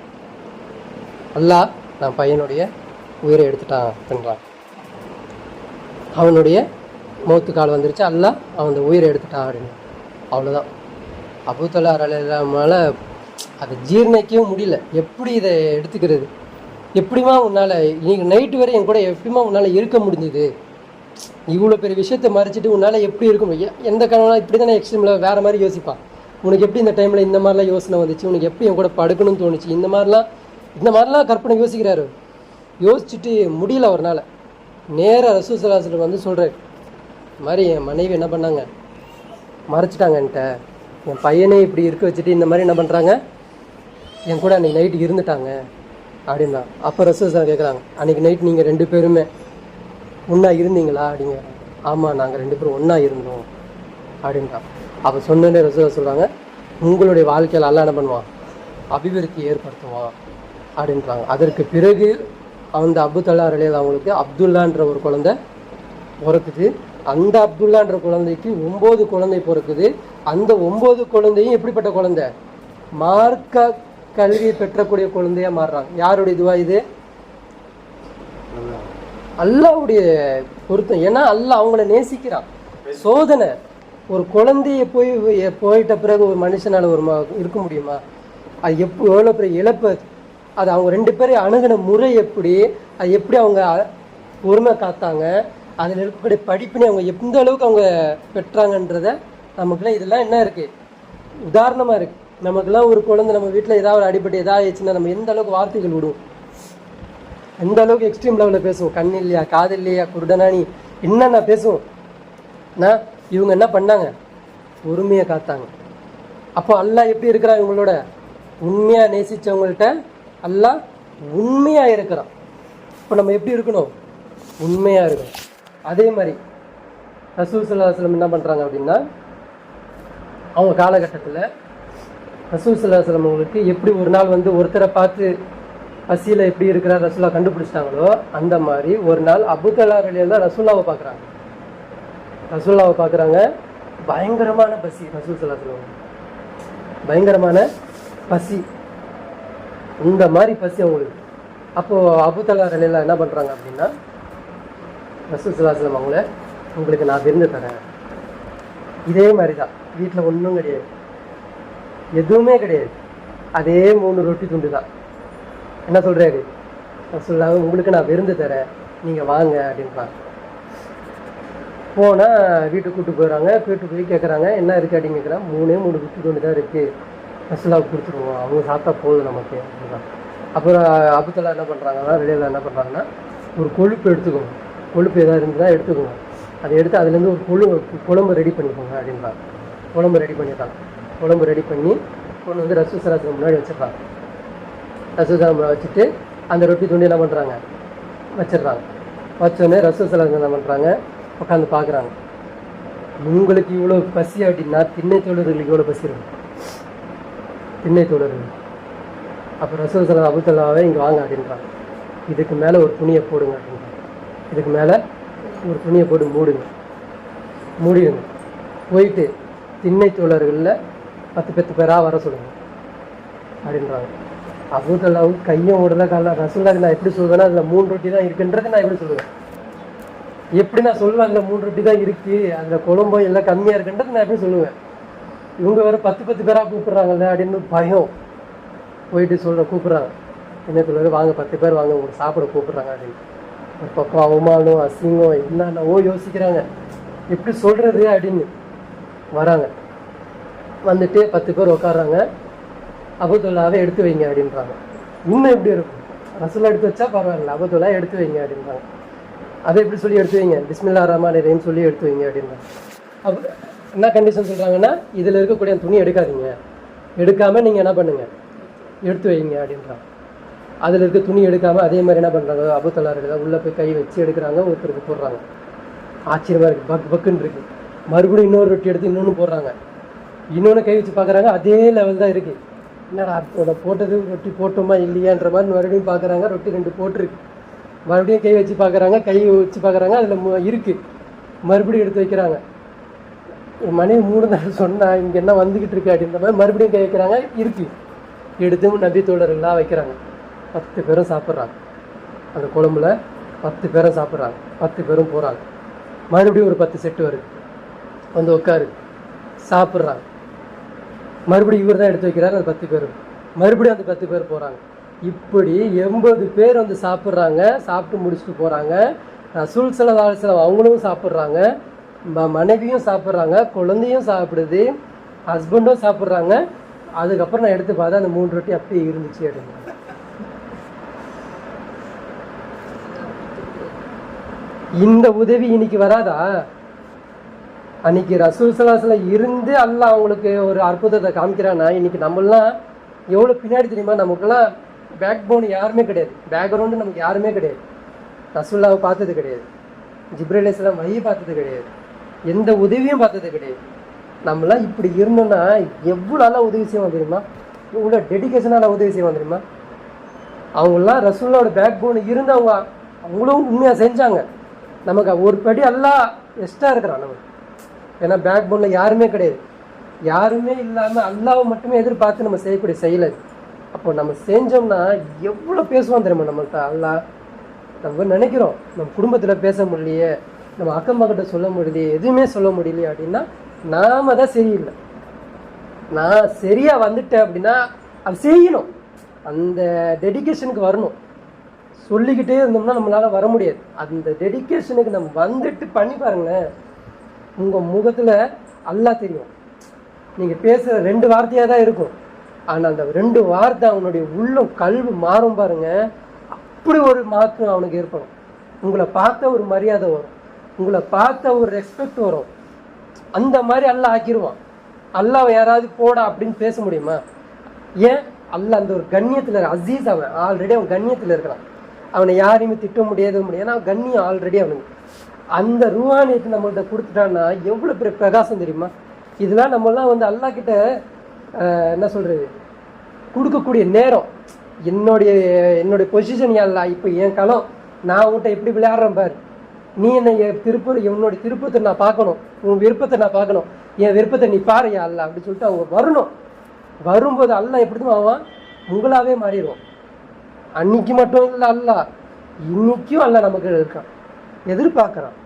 B: அல்லாஹ் நான் பையனுடைய உயிரை எடுத்துட்டான் அப்படின்றான். அவனுடைய மௌத்து கால் வந்துருச்சு, அல்லாஹ் அவன் அந்த உயிரை எடுத்துட்டான் அப்படின்னு. அவ்வளோதான். அபூ தலஹா ரலியல்லாஹு அதை ஜீர்ணிக்கவும் முடியல. எப்படி இதை எடுத்துக்கிறது, எப்படிமா உன்னால் இன்னைக்கு நைட்டு வரை என் கூட எப்படிமா உன்னால் இருக்க முடிஞ்சுது? இவ்வளோ பெரிய விஷயத்தை மறைச்சிட்டு உன்னால் எப்படி இருக்க முடியும்? எந்த கணவனா இப்படி தானே எக்ஸ்ட்ரீமில் வேறு மாதிரி யோசிப்பான். உனக்கு எப்படி இந்த டைமில் இந்த மாதிரிலாம் யோசனை வந்துச்சு? உனக்கு எப்படி என் கூட படுக்கணும்னு தோணுச்சு? இந்த மாதிரிலாம் கற்பனை யோசிக்கிறாரு. யோசிச்சுட்டு முடியல ஒரு நாள் நேராக ரசூல் ஸல்லல்லாஹு அலைஹி வஸல்லம் வந்து சொல்கிறார், இந்த மாதிரி என் மனைவி என்ன பண்ணாங்க, மறைச்சிட்டாங்கன்ட்ட. என் பையனே இப்படி இருக்க வச்சுட்டு இந்த மாதிரி என்ன பண்ணுறாங்க, என் கூட அன்றைக்கி நைட்டு இருந்துட்டாங்க அப்படின்னா. அப்போ ரசூல் சார் கேட்குறாங்க, அன்றைக்கி நைட் நீங்கள் 2 பேருமே ஒன்றா இருந்தீங்களா அப்படிங்க. ஆமாம், நாங்கள் 2 பேரும் ஒன்றா இருந்தோம் அப்படின்றான். அப்போ சொன்னே ரசூல் சொல்கிறாங்க, உங்களுடைய வாழ்க்கையில் அல்லாஹ் என்ன பண்ணுவான், அபிவிருத்தி ஏற்படுத்துவான் அப்படின்றாங்க. அதற்கு பிறகு அந்த அபு தல்லா ரலியல்லாஹு அவங்களுக்கு அப்துல்லான்ற ஒரு குழந்தை பிறக்குது. அந்த அப்துல்லான்ற குழந்தைக்கு 9 குழந்தை பிறக்குது. அந்த 9 குழந்தையும் எப்படிப்பட்ட குழந்தை, மார்க்க கல்வியை பெற்றக்கூடிய குழந்தையாக மாறுறாங்க. யாருடைய இதுவா இது? அல்லாஹ்வுடைய பொருத்தம். ஏன்னா அல்லாஹ் அவங்கள நேசிக்கிறான். சோதனை. ஒரு குழந்தைய போயிட்ட பிறகு ஒரு மனுஷனால் இருக்க முடியுமா? அது எவ்வளோ பெரிய இழப்பு. அது அவங்க 2 பேரும் அணுகின முறை எப்படி, அது எப்படி அவங்க பொறுமை காத்தாங்க, அதில் இருக்கக்கூடிய படிப்பினை அவங்க எந்த அளவுக்கு அவங்க பெற்றாங்கன்றத நமக்குலாம் இதெல்லாம் என்ன இருக்குது, உதாரணமாக இருக்குது. நமக்குலாம் ஒரு குழந்தை நம்ம வீட்டில் ஏதாவது ஒரு அடிப்பட்டு ஏதாவது ஆயிடுச்சுன்னா நம்ம எந்த அளவுக்கு வார்த்தைகள் விடுவோம், எந்த அளவுக்கு எக்ஸ்ட்ரீம் லெவலில் பேசுவோம். கண் இல்லையா, காது இல்லையா, குருடனானி என்னென்ன பேசுவோம். இவங்க என்ன பண்ணாங்க, பொறுமையை காத்தாங்க. அப்போ அல்லாஹ் எப்படி இருக்கிறான், இவங்களோட உண்மையாக நேசித்தவங்கள்ட்ட அல்லாஹ் உண்மையாக இருக்கிறான். இப்போ நம்ம எப்படி இருக்கணும், உண்மையாக இருக்கணும். அதே மாதிரி ரசூல் ஸல்லல்லாஹு அலைஹி வஸல்லம் என்ன பண்ணுறாங்க அப்படின்னா, அவங்க காலகட்டத்தில் ரசூல் ஸல்லல்லாஹு அலைஹி வஸல்லம் அவங்களுக்கு எப்படி ஒரு நாள் வந்து ஒருத்தரை பார்த்து பசியில் எப்படி இருக்கிறார் ரசூலா கண்டுபிடிச்சிட்டாங்களோ, அந்த மாதிரி ஒரு நாள் அபூ தல்லா ரலியல்லாஹு ரசூலாவை பார்க்குறாங்க. ரசூல்லாவை பார்க்குறாங்க, பயங்கரமான பசி. ரசூல் ஸல்லல்லாஹு அலைஹி வஸல்லம் பயங்கரமான பசி, இந்த மாதிரி பசி அவங்களுக்கு. அப்போது அபூ தல்லா ரலியல்லாஹு என்ன பண்ணுறாங்க அப்படின்னா, ரசூல் ஸல்லல்லாஹு அலைஹி வஸல்லம் அவங்கள, உங்களுக்கு நான் விருந்து தரேன். இதே மாதிரி தான், வீட்டில் ஒன்றும் கிடையாது, எதுவுமே கிடையாது, அதே 3 ரொட்டி துண்டு தான். என்ன சொல்கிறாரு ரசூலுல்லாஹ், உங்களுக்கு நான் விருந்து தரேன், நீங்கள் வாங்க அப்படின்றாங்க. போனால் வீட்டுக்கு கூப்பிட்டு போயிடறாங்க. வீட்டுக்கு போய் கேட்குறாங்க, என்ன இருக்குது அப்படின்னு கேட்குறாங்க. 3 ரொட்டி துண்டு தான் இருக்குது, ரசூலுல்லாஹ்வுக்கு கொடுத்துருவோம், அவங்க சாப்பிட்டா போதும் நமக்கு அப்படின்றாங்க. அப்புறம் அபூ தல்லா என்ன பண்ணுறாங்கன்னா, ரலியல்லாஹு என்ன பண்ணுறாங்கன்னா, ஒரு கொழுப்பு எடுத்துக்கோங்க, கொழுப்பு எதாவது இருந்துதான் எடுத்துக்கோங்க, அதை எடுத்து அதுலேருந்து ஒரு குழம்பு ரெடி பண்ணிக்கோங்க அப்படின்றாங்க. குழம்பு ரெடி பண்ணிடுறாங்க. குழம்பு ரெடி பண்ணி கொண்டு வந்து ரசூல் ஸல்லல்லாஹு அலைஹி வஸல்லம் முன்னாடி வச்சிடுறாங்க. ரசூல் ஸல்லல்லாஹு அலைஹி வஸல்லம் வச்சுட்டு அந்த ரொட்டி துண்டு என்ன பண்ணுறாங்க, வச்சிடுறாங்க. வச்சோடனே ரசூல் ஸல்லல்லாஹு அலைஹி வஸல்லம் என்ன பண்ணுறாங்க, உட்காந்து பார்க்குறாங்க. உங்களுக்கு இவ்வளோ பசி அப்படின்னா திண்ணை தோழர்களுக்கு எவ்வளோ பசி இருக்கும், திண்ணை தோழர்கள். அப்போ ரசூல் ஸல்லல்லாஹு அலைஹி வஸல்லம் அபூ தல்லாவை இங்கே வாங்க அப்படின்றாங்க. இதுக்கு மேலே ஒரு துணியை போடுங்க அப்படின்றாங்க. இதுக்கு மேலே ஒரு துணியை போட்டு மூடிடுங்க. போயிட்டு திண்ணை தோழர்களில் 10 பேராக வர சொல்லுங்கள் அப்படின்றாங்க. அபூ தல்லாவுக்கு கையும் ஓடுறதா கால. ரசூலுல்லாஹ் நான் எப்படி சொல்வேன்னா, அதில் 3 ரொட்டி தான் இருக்குன்றது நான் எப்படி சொல்லுவேன், எப்படி நான் சொல்லுவேன் அதில் 3 ரொட்டி தான் இருக்குது, அதில் குழம்பும் எல்லாம் கம்மியாக இருக்குன்றது நான் எப்படி சொல்லுவேன். இவங்க வேறு 10 பேராக கூப்பிட்றாங்கல்ல அப்படின்னு பயம். போயிட்டு கூப்பிட்றாங்க, என்ன சொல்லுவாரு, வாங்க 10 பேர் வாங்க, உங்களுக்கு சாப்பிட கூப்பிட்றாங்க அப்படின்னு. ஒரு பக்கம் அவமானம், அசிங்கம், என்னென்னவோ யோசிக்கிறாங்க, எப்படி சொல்கிறது அப்படின்னு. வராங்க, வந்துட்டு 10 பேர் உட்காடுறாங்க. அபூ தல்லாவை எடுத்து வைங்க அப்படின்றாங்க. இன்னும் எப்படி இருக்கும், ரசூலுல்லாஹ் எடுத்து வச்சா பரவாயில்ல, அபூ தல்லா எடுத்து வைங்க அப்படின்றாங்க. அதை எப்படி சொல்லி எடுத்து வைங்க, பிஸ்மில்லாஹிர் ரஹ்மானிர் ரஹீம் சொல்லி எடுத்து வைங்க அப்படின்றாங்க. அப்போ என்ன கண்டிஷன் சொல்கிறாங்கன்னா, இதில் இருக்கக்கூடிய துணி எடுக்காதீங்க, எடுக்காமல் நீங்கள் என்ன பண்ணுங்கள், எடுத்து வைங்க அப்படின்றாங்க. அதில் இருக்க துணி எடுக்காமல் அதே மாதிரி என்ன பண்ணுறாங்க, அபூ தல்லா ரலியல்லாஹு உள்ளே போய் கை வச்சு எடுக்கிறாங்க, ஒருத்தருக்கு போடுறாங்க. ஆச்சரியமாக இருக்குது, பக்குன்னு இருக்குது. மறுபடியும் இன்னொரு ரொட்டி எடுத்து இன்னொன்று போடுறாங்க, இன்னொன்று கை வச்சு பார்க்குறாங்க, அதே லெவல் தான் இருக்குது. என்னடா போட்டது ரொட்டி போட்டோமா இல்லையான்ற மாதிரி மறுபடியும் பார்க்குறாங்க, ரொட்டி 2 போட்டிருக்கு. மறுபடியும் கை வச்சு பார்க்குறாங்க, கை வச்சு பார்க்குறாங்க, அதில் இருக்குது. மறுபடியும் எடுத்து வைக்கிறாங்க. மனைவி 3 நாள் சொன்னால் இங்கே என்ன வந்துக்கிட்டு இருக்கு அப்படின்ற மாதிரி மறுபடியும் கை வைக்கிறாங்க, இருக்குது. எடுத்து நபி தோழர்களாக வைக்கிறாங்க. 10 பேரும் சாப்பிட்றாங்க. அந்த குழம்புல 10 பேரும் சாப்பிட்றாங்க. 10 பேரும் போகிறாங்க. மறுபடியும் ஒரு 10 செட்டு வருது, வந்து உட்காரு, சாப்பிட்றாங்க. மறுபடியும் இவர் தான் எடுத்து வைக்கிறாரு, அந்த 10 பேரும். மறுபடியும் அந்த 10 பேர் போகிறாங்க. இப்படி 80 பேர் வந்து சாப்பிட்றாங்க, சாப்பிட்டு முடிச்சுட்டு போகிறாங்க. ரசூல் ஸல்லல்லாஹு அலைஹி வஸல்லம் அவங்களும் சாப்பிட்றாங்க, மனைவியும் சாப்பிட்றாங்க, குழந்தையும் சாப்பிடுது, ஹஸ்பண்டும் சாப்பிட்றாங்க. அதுக்கப்புறம் நான் எடுத்து பார்த்தா அந்த 3 ரொட்டி அப்படியே இருந்துச்சு அப்படிங்க. இந்த உதவி இன்னைக்கு வராதா? அன்னைக்கு ரசூல் ஸல்லல்லாஹு அலைஹி வஸல்லம் இருந்து அல்லாஹ் அவங்களுக்கு ஒரு அற்புதத்தை காமிக்கிறான்னா, இன்னைக்கு நம்மளாம் எவ்வளோ பின்னாடி தெரியுமா? நமக்குலாம் பேக் போன் யாருமே கிடையாது, பேக்ரவுண்டு நமக்கு யாருமே கிடையாது. ரசூல்லாவை பார்த்தது கிடையாது, ஜிப்ரீல் அலைஹிஸ்ஸலாம் வஹி பார்த்தது கிடையாது, எந்த உதவியும் பார்த்தது கிடையாது. நம்மளாம் இப்படி இருந்தோம்னா எவ்வளோ நல்லா உதவி செய்வோம் தெரியுமா? இவ்வளோ டெடிக்கேஷனால உதவி செய்வோம் தெரியுமா? அவங்களாம் ரசூல்லாவோட பேக் போன் இருந்து அவங்களும் உண்மையாக செஞ்சாங்க. நமக்கு ஒரு படி எல்லாம் எக்ஸ்ட்ரா இருக்கிறான் நமக்கு. ஏன்னா பேக் போனில் யாருமே கிடையாது, யாருமே இல்லாமல் அல்லாவை மட்டுமே எதிர்பார்த்து நம்ம செய்யக்கூடிய செயல் அது. அப்போ நம்ம செஞ்சோம்னா எவ்வளோ பேசுவோம் தெரியுமா நம்மள்கிட்ட அல்லா? நம்ம நினைக்கிறோம் நம்ம குடும்பத்தில் பேச முடியலையே, நம்ம அக்கம் பக்கத்தை சொல்ல முடியலையே, எதுவுமே சொல்ல முடியலையே அப்படின்னா நாம தான் சரியில்லை. நான் சரியாக வந்துட்டேன் அப்படின்னா அது செய்யணும், அந்த டெடிக்கேஷனுக்கு வரணும். சொல்லிக்கிட்டே இருந்தோம்னா நம்மளால் வர முடியாது. அந்த டெடிக்கேஷனுக்கு நம்ம வந்துட்டு பண்ணி பாருங்களேன், உங்கள் முகத்தில் அல்லாஹ் தெரியும். நீங்கள் பேசுகிற 2 வார்த்தையாக தான் இருக்கும், ஆனால் அந்த 2 வார்த்தை அவனுடைய உள்ளம் கல்வி மாறும் பாருங்க. அப்படி ஒரு மாற்றம் அவனுக்கு ஏற்படும். உங்களை பார்த்த ஒரு மரியாதை வரும், உங்களை பார்த்த ஒரு ரெஸ்பெக்ட் வரும். அந்த மாதிரி அல்லாஹ் ஆக்கிடுவான். அல்லாஹ் யாராவது போடா அப்படின்னு பேச முடியுமா? ஏன்? அல்லாஹ் அந்த ஒரு கண்ணியத்தில் அசீஸ், அவன் ஆல்ரெடி அவன் கண்ணியத்தில் இருக்கிறான். அவனை யாரையுமே திட்ட முடியாது. ஏன்னா கண்ணியம் ஆல்ரெடி அவனுக்கு. அந்த ரூஹானியத்தை நம்மள்கிட்ட கொடுத்துட்டான்னா எவ்வளோ பெரிய பிரகாசம் தெரியுமா? இதெல்லாம் நம்மளாம் வந்து அல்லாஹ் கிட்ட என்ன சொல்கிறது, கொடுக்கக்கூடிய நேரம். என்னுடைய பொசிஷன் அல்ல, இப்போ என் களம், நான் உன்கிட்ட எப்படி விளையாடுறேன் பாரு, நீ என்னை என்னுடைய திருப்பத்தை நான் பார்க்கணும், உன் விருப்பத்தை நான் பார்க்கணும், என் விருப்பத்தை நீ பாருயா அல்ல அப்படி சொல்லிட்டு அவங்க வரணும். வரும்போது அல்லாஹ் எப்படி தான் ஆவான், உங்களாவே மாறிடுவோம். அன்னைக்கு மட்டும் இல்லை, அல்லாஹ் இன்னைக்கும் அல்லாஹ் நமக்கு இருக்கான், எதிர்பார்க்குறான்.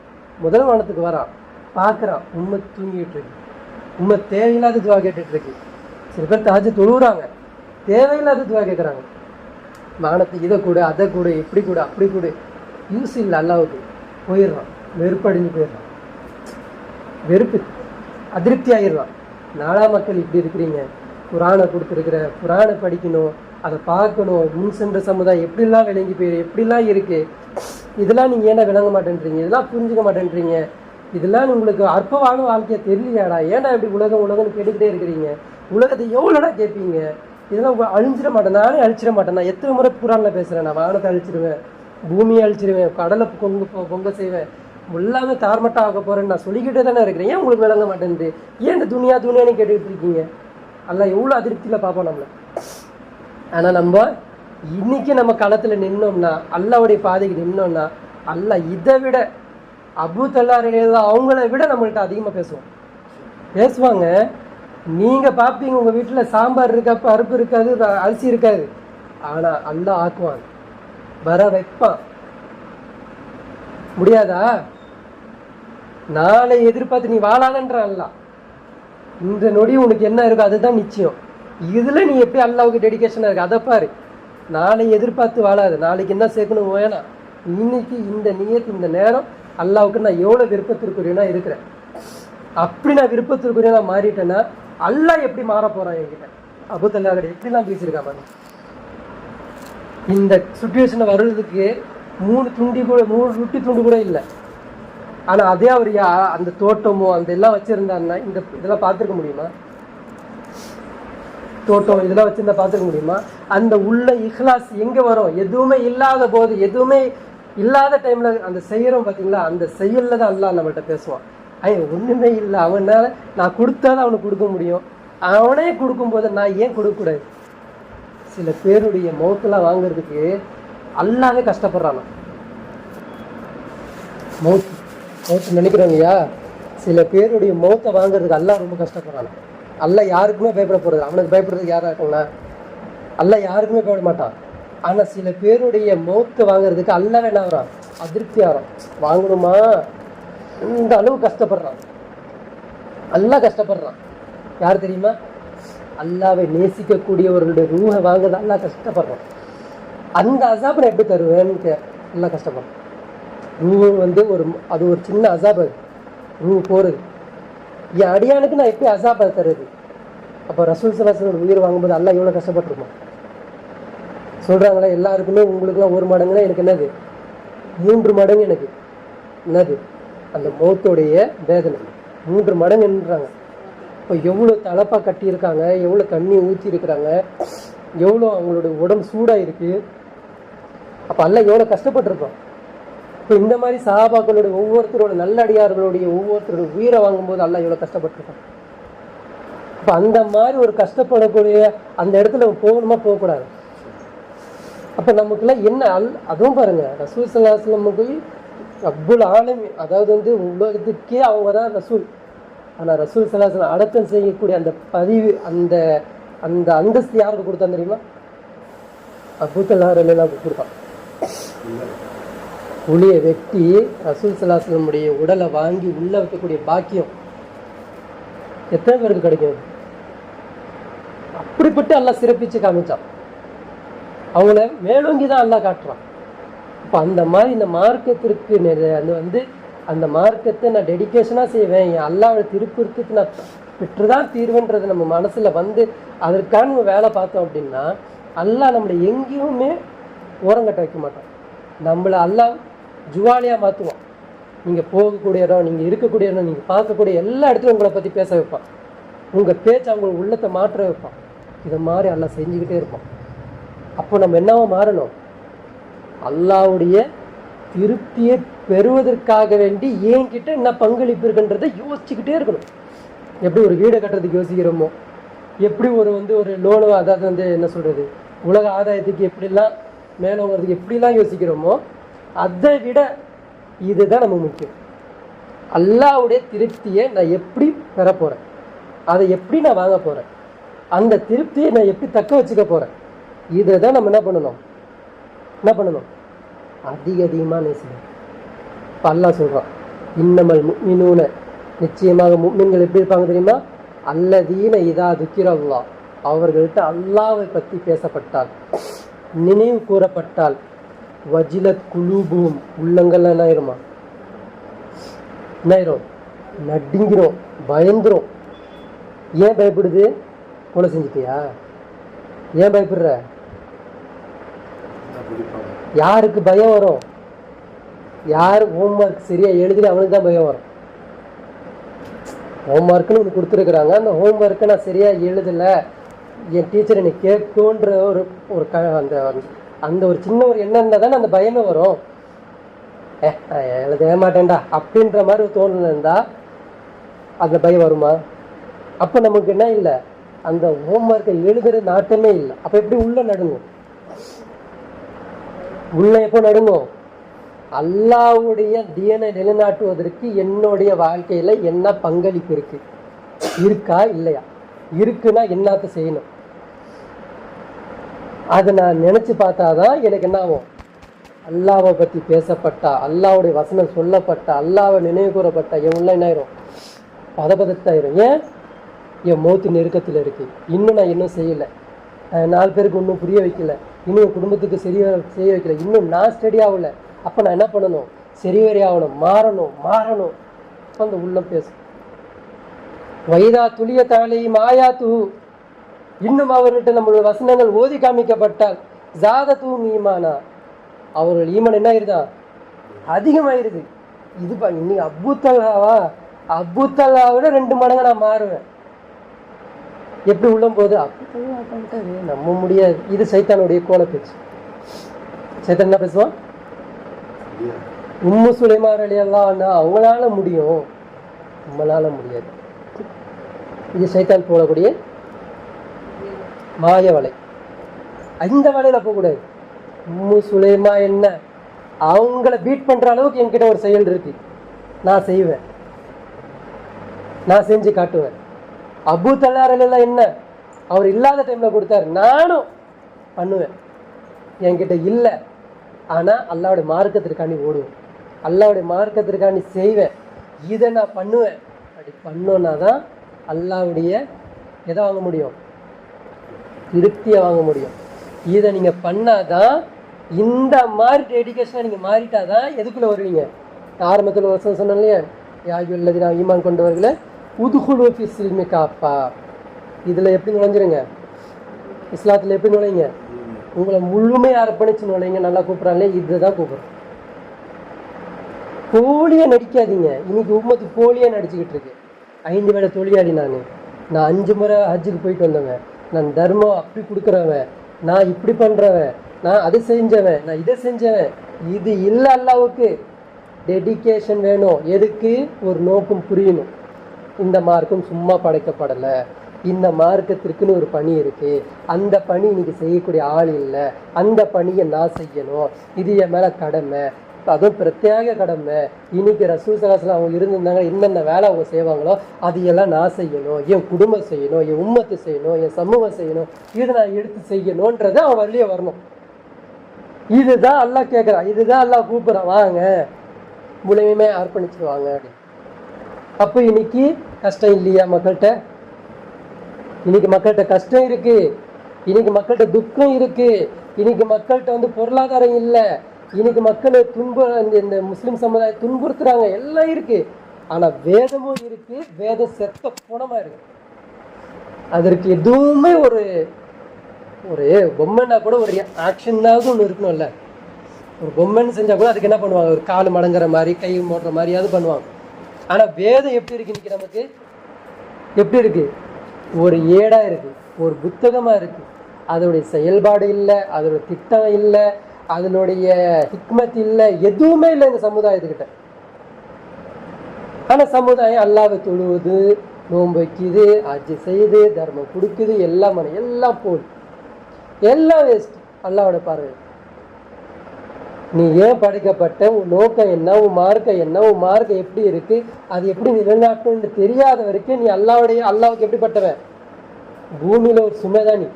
B: முதல் வானத்துக்கு வரான், பார்க்குறான், உண்மை தூங்கிட்டு இருக்கு, உண்மை தேவையில்லாத துவா கேட்டுட்டு இருக்கு. சில பேர் தாஜ தொழுகிறாங்க, தேவையில்லாத துவா கேட்குறாங்க. வானத்துக்கு இதை கூட, அதை கூட, இப்படி கூட, அப்படி கூட, யூஸ் இல்லை. அல்லாவுக்கு போயிடுறான், வெறுப்படைஞ்சு போயிடுறான், வெறுப்பு அதிருப்தி ஆகிடுறான். நாளா மக்கள் இப்படி இருக்கிறீங்க, குரானை கொடுத்துருக்குற, குரானை படிக்கணும், அதை பார்க்கணும், முன் சென்ற சமுதாயம் எப்படிலாம் விளங்கி போயிரு, எப்படிலாம் இருக்கு, இதெல்லாம் நீங்கள் ஏன்னா விளங்க மாட்டேன்றீங்க, இதெல்லாம் புரிஞ்சுக்க மாட்டேன்றீங்க, இதெல்லாம் உங்களுக்கு அற்பமான வாழ்க்கையை தெரியலையாடா, ஏன்டா இப்படி உலகம்னு கேட்டுக்கிட்டே இருக்கிறீங்க, உலகத்தை எவ்வளோடா கேட்பீங்க, இதெல்லாம் அழிஞ்சிட மாட்டேன், நானே அழிச்சிட மாட்டேன். நான் எத்தனை முறை குரானில் பேசுகிறேன், நான் வானத்தை அழிச்சிடுவேன், பூமியை அழிச்சிடுவேன், கடலை பொங்க செய்வேன், எல்லாமே தார்மட்டாக ஆக போகிறேன்னு நான் சொல்லிக்கிட்டே தானே இருக்கிறேன். ஏன் உங்களுக்கு விளங்க மாட்டேன்து? ஏன் இந்த துணியான்னு கேட்டுக்கிட்டு இருக்கீங்க? அல்ல எவ்வளோ அதிருப்தியில் பார்ப்போம் நம்மளை. ஆனால் நம்ம இன்னைக்கு நம்ம களத்தில் நின்னோம்னா, அல்லாவுடைய பாதைக்கு நின்னோம்னா, அல்ல இதை விட அபூ தல்லார் அவங்கள விட நம்மள்கிட்ட அதிகமாக பேசுவாங்க. நீங்கள் பார்ப்பீங்க உங்கள் வீட்டில் சாம்பார் இருக்கா, பருப்பு இருக்காது, அரிசி இருக்காது, ஆனால் அல்லாஹ் ஆக்குவான், வர வைப்பான். முடியாதா? நாளை எதிர்பார்த்து நீ வாழாதன்ற அல்லாஹ், இந்த நொடி உனக்கு என்ன இருக்கோ அதுதான் நிச்சயம். இதில் நீ எப்படி அல்லாவுக்கு டெடிக்கேஷனாக இருக்கு அதை பாரு. நாளை எதிர்பார்த்து வாழாது, நாளைக்கு என்ன சேர்க்கணும் வேணாம். இன்னைக்கு இந்த நியத்து, இந்த நேரம் அல்லாவுக்கு நான் எவ்வளோ விருப்பத்திற்குரியனா இருக்கிறேன். அப்படி நான் விருப்பத்திற்குரியனா மாறிட்டேன்னா அல்லாஹ் எப்படி மாற போகிறான் என்கிட்ட? அபூ தல்லாஹ் எப்படிலாம் பேசியிருக்கான் பாருங்க. இந்த சுச்சுவேஷனை வர்றதுக்கு 3 ரொட்டி துண்டு கூட இல்லை. ஆனால் அதே அவர் அந்த தோட்டமோ அந்த எல்லாம் வச்சுருந்தாருன்னா இதெல்லாம் பார்த்துருக்க முடியுமா? தோட்டம் இதெல்லாம் வச்சுருந்தா பார்த்துக்க முடியுமா? அந்த உள்ள இஹ்லாஸ் எங்கே வரும்? எதுவுமே இல்லாத போது, எதுவுமே இல்லாத டைமில் அந்த செய்கிறோம் பார்த்தீங்களா, அந்த செயலில் தான் அல்லாஹ் நம்மள்கிட்ட பேசுவான். ஒன்றுமே இல்லை, அவனால் நான் கொடுத்தாதான் அவனுக்கு கொடுக்க முடியும், அவனே கொடுக்கும்போது நான் ஏன் கொடுக்கக்கூடாது? சில பேருடைய மௌத்தெல்லாம் வாங்கிறதுக்கு அல்லாவே கஷ்டப்படுறானா? மௌத்து நினைக்கிறோங்கய்யா, சில பேருடைய மௌத்தை வாங்குறதுக்கு அல்லாஹ் ரொம்ப கஷ்டப்படுறானா? அல்லாஹ் யாருக்குமே பயப்பட போகிறது, அவனுக்கு பயப்படுறதுக்கு யாராக இருக்குங்களா? அல்லாஹ் யாருக்குமே பயப்பட மாட்டான். ஆனால் சில பேருடைய மௌத்தை வாங்குறதுக்கு அல்லாஹ் என்ன ஆகிறான், அதிருப்தி ஆகிறான். வாங்கணுமா, இந்த அளவு கஷ்டப்படுறான். அல்லாஹ் கஷ்டப்படுறான். யார் தெரியுமா? அல்லாவை நேசிக்கக்கூடியவர்களுடைய ரூஹை வாங்குறது அல்லாஹ் கஷ்டப்படுறான். அந்த அசாப் நான் எப்படி தருவேன்னு எல்லாம் கஷ்டப்படும். ரூ வந்து அது ஒரு சின்ன அசாப், அது ரூ போகிறது. என் அடியானுக்கு நான் எப்படி அசாபை தருது? அப்போ ரசூல் ஸல்லல்லாஹு அலைஹி வஸல்லம் உயிர் வாங்கும்போது அல்லாஹ் எவ்வளோ கஷ்டப்பட்டுருமா சொல்கிறாங்களே. எல்லாருக்குமே உங்களுக்குலாம் 1 மடங்குனா எனக்கு என்னது 3 மடங்கு எனக்கு என்னது அந்த மௌத்தோடைய வேதனை 3 மடங்குன்றாங்க. இப்போ எவ்வளோ தலப்பாக கட்டியிருக்காங்க, எவ்வளோ தண்ணி ஊற்றி இருக்கிறாங்க, எவ்வளோ அவங்களோட உடம்பு சூடாக இருக்குது. அப்போ அல்லாஹ் எவ்வளோ கஷ்டப்பட்டிருக்கோம். இப்போ இந்த மாதிரி சஹாபாக்களுடைய ஒவ்வொருத்தரோட நல்லடியார்களுடைய ஒவ்வொருத்தரோட உயிரை வாங்கும்போது அல்லாஹ் எவ்வளோ கஷ்டப்பட்டிருக்கோம். இப்போ அந்த மாதிரி ஒரு கஷ்டப்படக்கூடிய அந்த இடத்துல போகணுமா, போகக்கூடாது. அப்போ நமக்குலாம் என்ன அதுவும் பாருங்கள், ரசூல் ஸல்லல்லாஹு அலைஹி வஸல்லம் போய் ரப்புல் ஆலமீன், அதாவது வந்து உலகத்துக்கே அவங்க தான் ரசூல். ஆனால் ரசூல் ஸல்லல்லாஹு அலைஹி வஸல்லம் அடக்கம் செய்யக்கூடிய அந்த பதிவு, அந்த அந்த அந்தஸ்து யாருக்கு கொடுத்தான் தெரியுமா? அபூ தல்ஹா ரலியல்லாஹு கொடுத்தான். புளியை வெட்டி ரசூல் ஸல்லல்லாஹு அலைஹி வஸல்லம் உடலை வாங்கி உள்ள வைக்கக்கூடிய பாக்கியம் எத்தனை பேருக்கு கிடைக்கும்? அப்படிப்பட்டு அல்லாஹ் சிறப்பிச்சு காமிச்சான். அவங்கள மேலோங்கி தான் அல்லாஹ் காட்டுறான். இப்போ அந்த மாதிரி இந்த மார்க்கத்திற்கு அது வந்து அந்த மார்க்கத்தை நான் டெடிக்கேஷனாக செய்வேன், என் அல்லாஹ்வோட திருப்பத்துக்கு நான் பெற்றுதான் தீர்வுன்றது நம்ம மனசில் வந்து அதற்கான நம்ம வேலை பார்த்தோம் அப்படின்னா அல்லாஹ் நம்மளை எங்கேயுமே ஓரங்கட்ட வைக்க மாட்டான். நம்மளை அல்லாஹ் ஜுவாலியாக மாற்றுவான். நீங்கள் போகக்கூடிய இடம், நீங்கள் இருக்கக்கூடிய இடம், நீங்கள் பார்க்கக்கூடிய எல்லா இடத்துலையும் உங்களை பற்றி பேச வைப்பான். உங்கள் பேச்சு அவங்க உள்ளத்தை மாற்ற வைப்பான். இதை மாதிரி அல்லாஹ் செஞ்சுக்கிட்டே இருப்பான். அப்போ நம்ம என்னவா மாறணும்? அல்லாஹ்வுடைய திருப்தியை பெறுவதற்காக வேண்டி என்கிட்ட என்ன பங்களிப்பு இருக்குன்றதை யோசிச்சுக்கிட்டே இருக்கணும். எப்படி ஒரு வீடை கட்டுறதுக்கு யோசிக்கிறோமோ, எப்படி ஒரு லோனு, அதாவது வந்து என்ன சொல்கிறது, உலக ஆதாயத்துக்கு எப்படிலாம் மேலோங்கிறதுக்கு எப்படிலாம் யோசிக்கிறோமோ அதை விட இதுதான் நம்ம முக்கியம். அல்லாஹ்வுடைய திருப்தியை நான் எப்படி பெற போகிறேன், அதை எப்படி நான் வாங்க போகிறேன், அந்த திருப்தியை நான் எப்படி தக்க வச்சுக்க போகிறேன், இதை தான் நம்ம என்ன பண்ணணும் அதிகமாக நேசிக்கணும். இப்போ அல்லாஹ் சொல்கிறான், இன்னமல் முஃமினூன, நிச்சயமாக முஃமின்கள் எப்படி இருப்பாங்க தெரியுமா? அல்லதீன இதா துக்கிரல்லாஹ், அவர்கள்ட்ட அல்லாஹ்வை பற்றி பேசப்பட்டால், நினைவு கூறப்பட்டால், வஜிலத் குலூபுஹும், உள்ளங்கள் என்ன ஆயிருமா, நடுங்கிறோம், பயந்துரும். ஏன் பயப்படுது? கொலை செஞ்சுட்டியா? ஏன் பயப்படுற? யாருக்கு பயம் வரும்? யார் ஹோம்ஒர்க் சரியா எழுதினா அவனுக்கு தான் பயம் வரும். ஹோம்ஒர்க்குன்னு ஒன்று கொடுத்துருக்குறாங்க, அந்த ஹோம்ஒர்க்கை நான் சரியாக எழுதலை, என் டீச்சர் என்னை கேட்குன்ற அந்த அந்த ஒரு சின்ன ஒரு எண்ணம் இருந்தால் தானே அந்த பயமே வரும். நான் எழுதவே மாட்டேன்டா அப்படின்ற மாதிரி தோணுன்னு இருந்தால் அந்த பயம் வருமா? அப்போ நமக்கு என்ன இல்லை, அந்த ஹோம்ஒர்க்கை எழுதுகிற நாட்டமே இல்லை. அப்போ எப்படி உள்ள நடுங்கும்? உள்ள எப்போ நடுங்கும்? அல்லாஹ்வுடைய தீனை நிலைநாட்டுவதற்கு என்னுடைய வாழ்க்கையில் என்ன பங்களிப்பு இருக்கா இல்லையா? இருக்குன்னா என்னத்த செய்யணும், அதை நான் நினச்சி பார்த்தாதான் எனக்கு என்ன ஆகும்? அல்லாஹ்வை பற்றி பேசப்பட்டா, அல்லாஹ்வுடைய வசனம் சொல்லப்பட்டா, அல்லாஹ்வை நினைவு கூறப்பட்டா என் உள்ள என்ன ஆயிரும்? பதபதத்தாயிரும். ஏன்? என் மௌத்து நெருக்கத்தில் இருக்குது, இன்னும் நான் இன்னும் செய்யலை, 4 பேருக்கு இன்னும் புரிய வைக்கல, இன்னும் என் குடும்பத்துக்கு செய்ய வைக்கல, இன்னும் நான் ஸ்டடி ஆகலை. அப்போ நான் என்ன பண்ணணும்? சரிவரி ஆகணும், மாறணும். அப்போ அந்த உள்ளம் பேசும். வைதா துளிய தாலையும் ஆயாத்து, இன்னும் அவர்கிட்ட நம்மளுடைய வசனங்கள் ஓதி காமிக்கப்பட்டால் ஜாதத்து ஈமானா, அவர்கள் ஈமான் என்ன ஆயிருதான்? அதிகமாயிருது. இது இன்னைக்கு அபூத்தல்லாவை விட 2 மடங்கு நான் மாறுவேன். எப்படி உள்ளம் போது? அப்படின்ட்டு நம்ப முடியாது. இது சைத்தானுடைய கோல பேச்சு. சைத்தான் என்ன பேசுவான்? உம்மு சுலைமான் ரலியல்லாஹு அன்ஹா அவங்களால முடியும், நம்மளால முடியாது. இது சைத்தான் போடக்கூடிய மாய வலை. இந்த வலையில போகக்கூடாது. உம்மு சுலைமா என்ன, அவங்கள பீட் பண்ற அளவுக்கு என்கிட்ட ஒரு செயல் இருக்கு, நான் செய்வேன், நான் செஞ்சு காட்டுவேன். அபூ தல்ஹா ரலியல்லாஹு என்ன, அவர் இல்லாத டைம்ல கொடுத்தாரு, நானும் பண்ணுவேன். என்கிட்ட இல்லை, ஆனால் அல்லாஹ்வுடைய மார்க்கத்திற்காண்டி ஓடுவேன், அல்லாஹ்வுடைய மார்க்கத்திற்காண்டி செய்வேன், இதை நான் பண்ணுவேன். அப்படி பண்ணோன்னா தான் அல்லாஹ்வுடைய எதை வாங்க முடியும்? திருப்தியை வாங்க முடியும். இதை நீங்கள் பண்ணாதான் இந்த மாதிரி டெடிகேஷனாக நீங்கள் மாறிட்டாதான் எதுக்குள்ளே வருவீங்க? ஆரம்பத்தில் வருஷம் சொன்னேன் இல்லையா, யாயுள்ளது நான் ஈமான் கொண்டவர்களை உதுகுலு ஃபி சில்மி காப்பா. இதில் எப்படி நுழைஞ்சிருங்க? இஸ்லாத்தில் எப்படி நுழைங்க? உங்களை முழுமையாக அர்ப்பணிச்சு நுழைங்க. நல்லா கூப்பிட்றாங்களே, இதுதான் கூப்பிட்றோம். போலியாக நடிக்காதீங்க. இன்னைக்கு உம்மத்து போலியாக நடிச்சுக்கிட்டு இருக்கு. 5 வேளை தொழிலாளி நான் 5 முறை ஹஜ்ஜுக்கு போயிட்டு வந்தவன், நான் தர்மம் அப்படி கொடுக்குறவன், நான் இப்படி பண்ணுறவன், நான் அதை செஞ்சவன், நான் இதை செஞ்சவன். இது இல்லை. அல்லாவுக்கு டெடிகேஷன் வேணும். எதுக்கு? ஒரு நோக்கம் புரியணும். இந்த மார்க்கம் சும்மா படைக்கப்படலை, இந்த மார்க்கத்திற்குன்னு ஒரு பணி இருக்குது, அந்த பணி இன்னைக்கு செய்யக்கூடிய ஆள் இல்லை, அந்த பணியை நான் செய்யணும், இது என் மேலே கடமை, அதுவும் பிரத்யேக கடமை. இன்னைக்கு ரசூல் ஸல்லல்லாஹு அலைஹி வஸல்லம் அவங்க இருந்திருந்தாங்க, என்னென்ன வேலை அவங்க செய்வாங்களோ அதையெல்லாம் நான் செய்யணும், என் குடும்பம் செய்யணும், என் உம்மத்து செய்யணும், என் சமூகம் செய்யணும், இதை நான் எடுத்து செய்யணுன்றது அவன் வழியே வரணும். இதுதான் அல்லாஹ் கேட்குறான், இதுதான் அல்லாஹ் கூப்பிட்றான், வாங்க முழுமையுமே அர்ப்பணிச்சிருவாங்க அப்படின்னு. அப்போ இன்னைக்கு கஷ்டம் இல்லையா மக்கள்கிட்ட? இன்னைக்கு மக்கள்கிட்ட கஷ்டம் இருக்கு, இன்னைக்கு மக்கள்கிட்ட துக்கம் இருக்கு, இன்னைக்கு மக்கள்கிட்ட பொருளாதாரம் இல்லை, இன்னைக்கு மக்களை இந்த முஸ்லிம் சமுதாயம் துன்புறுத்துறாங்க, எல்லாம் இருக்கு. ஆனா வேதமும் இருக்கு, வேதம் செத்த குணமா இருக்கு. அதற்கு எதுவுமே ஒரு ஒரு பொம்மைன்னா கூட ஒரு ஆக்ஷன்னாவது ஒன்று இருக்கணும்ல. ஒரு பொம்மைன்னு செஞ்சா கூட அதுக்கு என்ன பண்ணுவாங்க? ஒரு கால் மடங்குற மாதிரி, கை மோட்டுற மாதிரியாவது பண்ணுவாங்க. ஆனா வேதம் எப்படி இருக்கு இன்னைக்கு? நமக்கு எப்படி இருக்கு? ஒரு ஏடா இருக்கு, ஒரு புத்தகமா இருக்கு. அதோடைய செயல்பாடு இல்லை, அதோட திட்டம் இல்லை, அதனுடைய ஹிக்மத் இல்லை, எதுவுமே இல்லை இந்த சமுதாயத்துக்கிட்ட. ஆனா சமுதாயம் அல்லாஹ்வை தொழுவது, நோன்பு வைக்குது, ஹஜ் செய்யுது, தர்மம் கொடுக்குது, எல்லாம் எல்லாம் போல், எல்லாம் வேஸ்ட் அல்லாஹ்வோட பார்வை. நீ ஏன் படைக்கப்பட்ட, உன் நோக்கம் என்ன, உன் மார்க்கம் என்ன, உன் மார்க்கம் எப்படி இருக்கு, அது எப்படி நிலைநாட்டணும்னு தெரியாத வரைக்கும் நீ அல்லாஹ்வுக்கு எப்படிப்பட்டவன்? பூமியில ஒரு சுமைதான் நீ.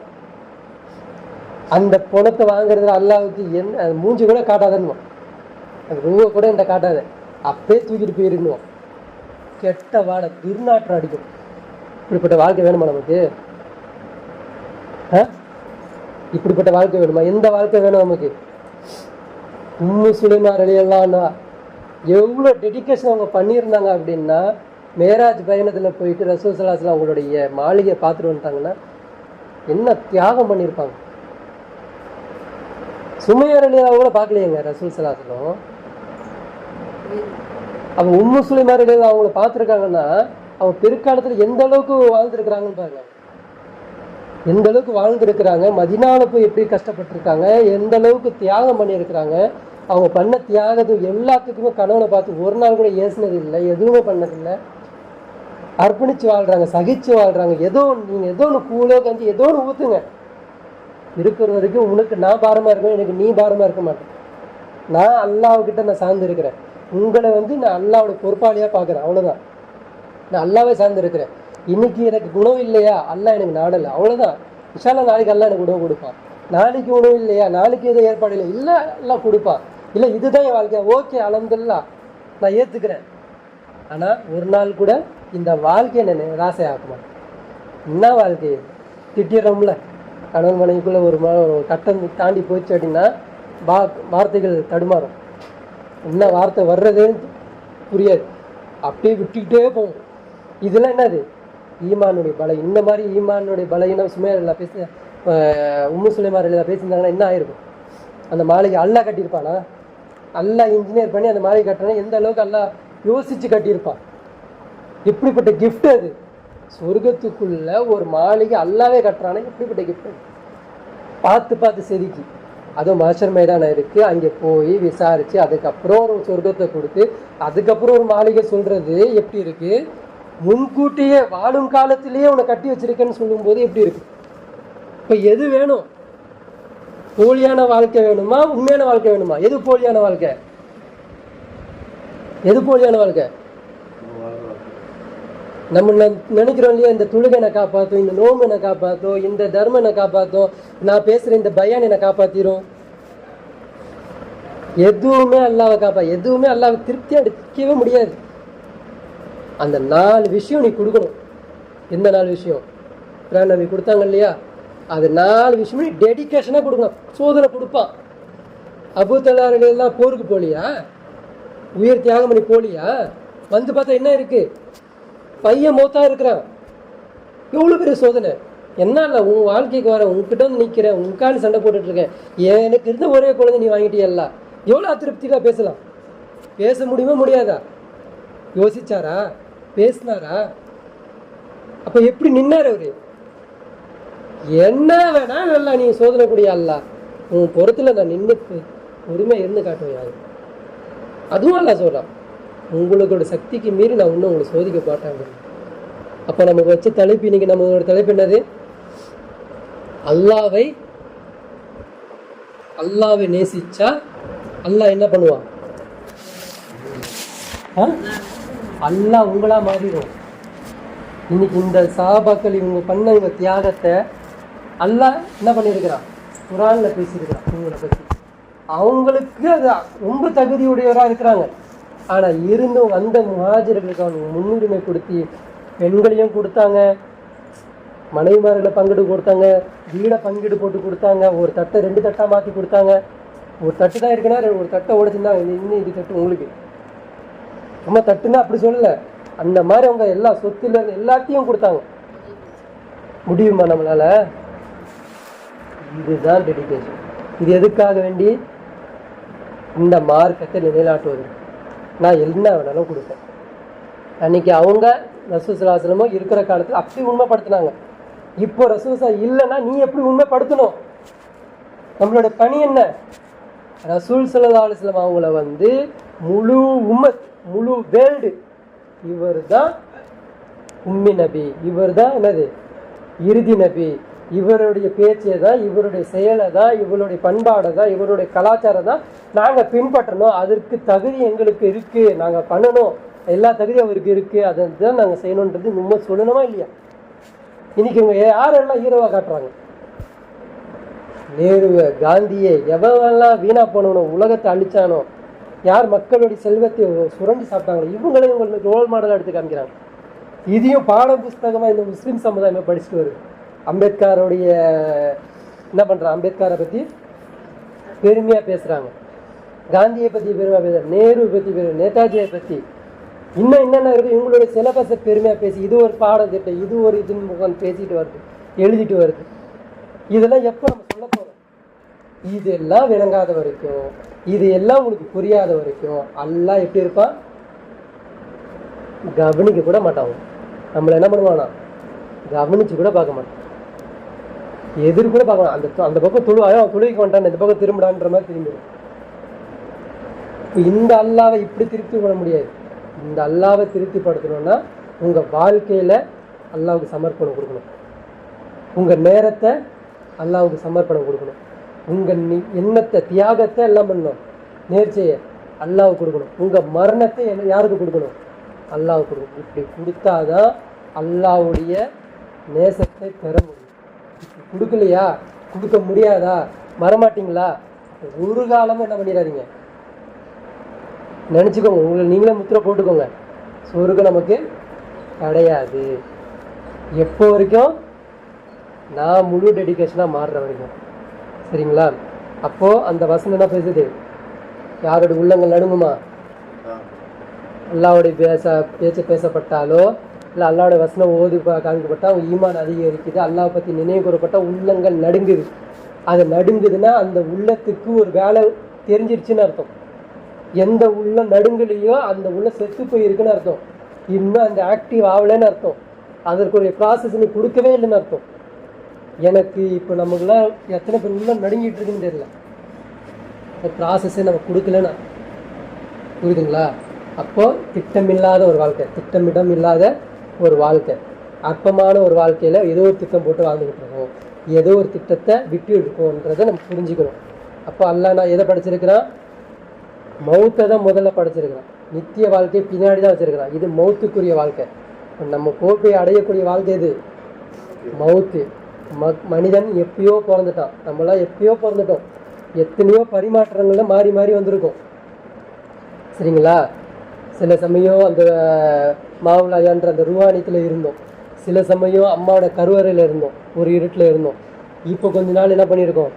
B: அந்த பணத்தை வாங்குறதுல அல்லாஹ்வுக்கு என்ன மூஞ்சி கூட காட்டாதன்னு, அந்த ரூபா கூட என்கிட்ட காட்டாத, அப்பயே தூக்கிட்டு போயிருக்கணும். கெட்ட வாடை, துர்நாற்றம் அடிக்கும். இப்படிப்பட்ட வாழ்க்கை வேணுமா நமக்கு? இப்படிப்பட்ட வாழ்க்கை வேணுமா? எந்த வாழ்க்கை வேணும் நமக்கு? உம்மு சுலைமா ரலியல்லாஹு எவ்வளோ டெடிகேஷன் அவங்க பண்ணியிருந்தாங்க அப்படின்னா, மேராஜ் பயணத்தில் போயிட்டு ரசூல் ஸல்லல்லாஹு அலைஹி வஸல்லம் அவங்களுடைய மாளிகையை பார்த்துட்டு வந்துட்டாங்கன்னா என்ன தியாகம் பண்ணியிருப்பாங்க. சுமையா ரலியல்லாஹு கூட பார்க்கலையேங்க ரசூல் ஸல்லல்லாஹு அலைஹி வஸல்லம். அவங்க உம்மு சுலைமா ரலியல்லாஹு அவங்கள பார்த்துருக்காங்கன்னா அவங்க பிற்காலத்தில் எந்த அளவுக்கு வாழ்ந்துருக்குறாங்கன்னு பாருங்க. எந்த அளவுக்கு வாழ்ந்துருக்குறாங்க, மதீனாவில் போய் எப்படி கஷ்டப்பட்டுருக்காங்க, எந்த அளவுக்கு தியாகம் பண்ணியிருக்கிறாங்க. அவங்க பண்ண தியாகத்து எல்லாத்துக்குமே கணவனை பார்த்து ஒரு நாள் கூட ஏசினது இல்லை, எதுவுமே பண்ணதில்லை. அர்ப்பணித்து வாழ்கிறாங்க, சகிச்சு வாழ்கிறாங்க. நீங்கள் ஏதோ ஒன்று கூழோ கஞ்சி ஏதோ ஒன்று ஊற்றுங்க, இருக்கிற வரைக்கும் உனக்கு நான் பாரமாக இருக்கேன், எனக்கு நீ பாரமாக இருக்க மாட்டேன். நான் அல்லாஹ்கிட்ட நான் சார்ந்து இருக்கிறேன், உங்களை நான் அல்லாஹ்வோட பொறுப்பாளியாக பார்க்குறேன், அவ்வளோதான். நான் அல்லாஹ்வை சார்ந்து இருக்கிறேன். இன்னைக்கு எனக்கு உணவு இல்லையா, அல்லாஹ் எனக்கு நாடலை, அவ்வளோதான். இன்ஷா அல்லாஹ் நாளைக்கு அல்லாஹ் எனக்கு உணவு கொடுப்பான். நாளைக்கு உணவு இல்லையா, நாளைக்கு எதுவும் ஏற்பாடு இல்லை எல்லாம் கொடுப்பான். இல்லை இதுதான் என் வாழ்க்கை, ஓகே அல்ஹம்துலில்லாஹ் நான் ஏற்றுக்கிறேன். ஆனால் ஒரு நாள் கூட இந்த வாழ்க்கையை நான் ராசை ஆக்க மாட்டேன். என்ன வாழ்க்கை? திட்டிடுறோம்ல, கணவன் மனைவிக்குள்ளே ஒரு கட்டம் தாண்டி போச்சு அப்படின்னா வார்த்தைகள் தடுமாறும். என்ன வார்த்தை வர்றதுன்னு புரியாது, அப்படியே விட்டுக்கிட்டே போகும். இதெல்லாம் என்னது? ஈமானுடைய பலை. இந்த மாதிரி ஈமானுடைய பலையினம் சுமையா பேச உம்மு சுலைமா ரலியல்லாஹு பேசியிருந்தாங்கன்னா என்ன ஆயிருக்கும்? அந்த மாளிகை அல்லாஹ் கட்டியிருப்பானா? அல்லாஹ் இன்ஜினியர் பண்ணி அந்த மாளிகை கட்டினா எந்த அளவுக்கு அல்லாஹ் யோசிச்சு கட்டியிருப்பான். இப்படிப்பட்ட கிஃப்ட் அது. சொர்க்கத்துக்குள்ள ஒரு மாளிகை அல்லாவே கட்டுறானா, எப்படிப்பட்ட கிஃப்ட்? பார்த்து பார்த்து செதுக்கி, அதுவும் மஹ்ஷர் மைதானம் இருக்குது, அங்கே போய் விசாரித்து அதுக்கப்புறம் ஒரு சொர்க்கத்தை கொடுத்து அதுக்கப்புறம் ஒரு மாளிகை சொல்கிறது எப்படி இருக்குது? முன்கூட்டியே வாழும் காலத்திலேயே உன்னை கட்டி வச்சிருக்கேன்னு சொல்லும்போது எப்படி இருக்கு? இப்போ எது வேணும்? போலியான வாழ்க்கை வேணுமா, உண்மையான வாழ்க்கை வேணுமா? எது போலியான வாழ்க்கை? எது போலியான வாழ்க்கை? நம்ம நினைக்கிறோம் இல்லையா, இந்த தொழுகை என்னை காப்பாற்றும், இந்த நோம்பு என்னை காப்பாற்றும், இந்த தர்மம் என்னை காப்பாற்றும், நான் பேசுகிற இந்த பயான் என்னை காப்பாற்றிடும். எதுவுமே அல்லாஹ்வை எதுவுமே அல்லாஹ்வை திருப்தி அடிக்கவே முடியாது. அந்த 4 விஷயம் நீ கொடுக்கணும். எந்த 4 விஷயம்? நபி கொடுத்தாங்க இல்லையா, அது 4 விஷயம் நீ டெடிகேஷனாக கொடுக்கணும். சோதனை கொடுப்பான், அபூ தலாரெல்லாம் போருக்கு போலியா, உயிர் தியாகம் பண்ணி போலியா? வந்து பார்த்தா என்ன இருக்கு? பையன் மௌத்தா இருக்கிறான். எவ்வளோ பெரிய சோதனை! என்ன இல்லை, உன் வாழ்க்கைக்கு வர உங்ககிட்ட வந்து நிற்கிறேன், உனக்கான சண்டை போட்டுட்டு இருக்கேன், எனக்கு இருந்த ஒரே குழந்தை நீ வாங்கிட்டியல்ல. எவ்வளோ அதிருப்தியாக பேசலாம்? பேச முடியுமா முடியாதா? யோசிச்சாரா? பேசினாரா? அப்ப எப்படி நின்னார் அவரு? என்ன வேணா நல்லா நீ சோதனை கூடிய அல்ல, உன் பொறுத்துல நான் நின்று பொறுமையா இருந்து காட்டுவேன். அதுவும் அல்ல சொல்றான், உங்களோட சக்திக்கு மீறி நான் இன்னும் உங்களை சோதிக்க மாட்டாங்க. அப்ப நமக்கு வச்ச தலைப்பு, இன்னைக்கு நம்மளோட தலைப்பு என்னது? அல்லாவை நேசிச்சா அல்லாஹ் என்ன பண்ணுவான்? அல்லாஹ் உங்களா மாறிடும். இன்னைக்கு இந்த சஹாபாக்கள் இவங்க பண்ண இவங்க தியாகத்தை அல்லாஹ் என்ன பண்ணியிருக்கிறான்? குர்ஆன்ல பேசியிருக்கிறான் இவங்களை பற்றி. அவங்களுக்கு அது ரொம்ப தகுதியுடையவராக இருக்கிறாங்க. ஆனால் இருந்தும் வந்த முஹாஜிர்களுக்கு அவங்க முன்னுரிமை கொடுத்து பெண்களையும் கொடுத்தாங்க, மனைவிமார்களை பங்கீடு கொடுத்தாங்க, வீடை பங்கீடு போட்டு கொடுத்தாங்க, ஒரு தட்டை 2 தட்டாக மாற்றி கொடுத்தாங்க. ஒரு தட்டு தான் இருக்குன்னா ஒரு தட்டை உடைச்சிருந்தாங்க, இன்னும் இது தட்டு உங்களுக்கு ரொம்ப தட்டுன்னா அப்படி சொல்லலை. அந்த மாதிரி அவங்க எல்லா சொத்துல எல்லாத்தையும் கொடுத்தாங்க. முடியுமா நம்மளால? இதுதான் டெடிகேஷன். இது எதுக்காக வேண்டி? இந்த மார்க்கத்தை நிலைநாட்டுவது. நான் என்ன வேணாலும் கொடுப்பேன். அன்னைக்கு அவங்க ரசூல் ஸல்லல்லாஹு அலைஹி வஸல்லம் இருக்கிற காலத்தில் அப்படி உண்மைப்படுத்தினாங்க. இப்போ ரசூல் இல்லைன்னா நீ எப்படி உண்மைப்படுத்தணும்? நம்மளோட பணி என்ன? ரசூல் ஸல்லல்லாஹு அலைஹி வஸல்லம் அவங்கள முழு உம்மத், முழு வேர்ல்டு, இவர் தான் உம்மி நபி, இவர் தான் என்னது இறுதி நபி, இவருடைய பேச்சை தான், இவருடைய செயலை தான், இவருடைய பண்பாடை தான், இவருடைய கலாச்சாரம் தான் நாங்கள் பின்பற்றணும். அதற்கு தகுதி எங்களுக்கு இருக்கு, நாங்கள் பண்ணணும், எல்லா தகுதியும் அவருக்கு இருக்கு, அதை தான் நாங்கள் செய்யணுன்றது உண்மை சொல்லணுமா இல்லையா? இன்னைக்கு இவங்க யாரெல்லாம் ஹீரோவாக காட்டுறாங்க? நேருவை, காந்தியை, எவெல்லாம் வீணா போனவனோ, உலகத்தை அழிச்சானோ, யார் மக்களுடைய செல்வத்தை சுரண்டி சாப்பிட்டாங்களோ, இவங்களே உங்களுக்கு ரோல் மாடலாக எடுத்து காமிக்கிறாங்க. இதையும் பாட புஸ்தகமாக இந்த முஸ்லீம் சமுதாயமே படிச்சுட்டு வருது. அம்பேத்கருடைய என்ன பண்ணுறாங்க? அம்பேத்கரை பற்றி பெருமையாக பேசுகிறாங்க, காந்தியை பற்றி பெருமையாக பேசுகிறாங்க, நேரு பற்றி நேதாஜியை பற்றி இன்னும் என்னென்ன இருக்குது இவங்களுடைய சிலபஸை பெருமையாக பேசி இது ஒரு பாடம் திட்டம், இது ஒரு இதுன்னு உட்காந்து பேசிட்டு வருது, எழுதிட்டு வருது. இதெல்லாம் எப்போ நம்ம சொல்ல போகிறோம்? இதெல்லாம் விளங்காத வரைக்கும், இது எல்லாம் உங்களுக்கு புரியாத வரைக்கும் அல்லாஹ் எப்படி இருப்பான்? கவனிக்க கூட மாட்டாங்க. நம்மளை என்ன பண்ணுவானா? கவனிச்சு கூட பார்க்க மாட்டான், எதிர் கூட பார்க்கலாம். அந்த பக்கம் துளுவிக்க மாட்டான், இந்த பக்கம் திரும்பிடான்ற மாதிரி திரும்பிடும். இந்த அல்லாவை இப்படி திருப்தி பண்ண முடியாது. இந்த அல்லாவை திருப்திப்படுத்தணும்னா உங்கள் வாழ்க்கையில் அல்லாவுக்கு சமர்ப்பணம் கொடுக்கணும், உங்கள் நேரத்தை அல்லாவுக்கு சமர்ப்பணம் கொடுக்கணும், உங்கள் எண்ணத்தை தியாகத்தை எல்லாம் பண்ணணும், நேர்ச்சையை அல்லாவுக்கு கொடுக்கணும், உங்கள் மரணத்தை யாருக்கு கொடுக்கணும்? அல்லாவுக்கு கொடுக்கணும். இப்படி கொடுத்தாதான் அல்லாவுடைய நேசத்தை பெற முடியும். இப்படி கொடுக்கலையா, கொடுக்க முடியாதா, வரமாட்டிங்களா, ஒரு காலமும் என்ன பண்ணிடாதீங்க, நினச்சிக்கோங்க, உங்களை நீங்களே முத்திரை போட்டுக்கோங்க, சொர்க்கம் நமக்கு கிடையாது. எப்போ வரைக்கும்? நான் முழு டெடிகேஷனாக மாறுற வரைக்கும். சரிங்களா? அப்போது அந்த வசனம் என்ன பேசுது? யாருடைய உள்ளங்கள் நடுங்குமா? அல்லாவுடைய பேச்சை பேசப்பட்டாலோ இல்லை அல்லாவுடைய வசனம் ஓதி காமிக்கப்பட்டால் அவங்க ஈமான் அதிகரிக்குது, அல்லாவை பற்றி நினைவு கூறப்பட்டால் உள்ளங்கள் நடுங்குது. அது நடுங்குதுன்னா அந்த உள்ளத்துக்கு ஒரு வேலை தெரிஞ்சிருச்சுன்னு அர்த்தம். எந்த உள்ள நடுங்கலையோ அந்த உள்ள செத்து போயிருக்குன்னு அர்த்தம், இன்னும் அந்த ஆக்டிவ் ஆகலைன்னு அர்த்தம், அதற்கு ஒரு ப்ராசஸ் நீ கொடுக்கவே இல்லைன்னு அர்த்தம். எனக்கு இப்போ நமக்குலாம் எத்தனை பேர் உள்ள நடுங்கிட்டு இருக்குன்னு தெரியல, அந்த ப்ராசஸே நம்ம கொடுக்கலன்னா, புரியுதுங்களா? அப்போது திட்டமில்லாத ஒரு வாழ்க்கை, திட்டமிடம் இல்லாத ஒரு வாழ்க்கை, அற்பமான ஒரு வாழ்க்கையில் ஏதோ ஒரு திட்டம் போட்டு வாழ்ந்துக்கிட்டு இருக்கோம், ஏதோ ஒரு திட்டத்தை விட்டு இருக்கோன்றதை நம்ம புரிஞ்சுக்கணும். அப்போ அல்லாஹ் நான் எதை படிச்சிருக்கிறான்? மௌத்தை தான் முதல்ல படைச்சிருக்கிறான், நித்திய வாழ்க்கை பின்னாடி தான் வச்சிருக்கிறான். இது மௌத்துக்குரிய வாழ்க்கை. நம்ம போட்டு அடையக்கூடிய வாழ்க்கை இது மௌத்து. மனிதன் எப்பயோ பிறந்துட்டான், நம்மளாம் எப்பயோ பிறந்துட்டோம், எத்தனையோ பரிமாற்றங்கள்ல மாறி மாறி வந்திருக்கோம். சரிங்களா? சில சமயம் அந்த மாவுலாயான்ற அந்த ரூஹானியத்தில் இருந்தோம், சில சமயம் அம்மாவோட கருவறையில் இருந்தோம், ஒரு இருட்டில் இருந்தோம். இப்போ கொஞ்ச நாள் என்ன பண்ணியிருக்கோம்?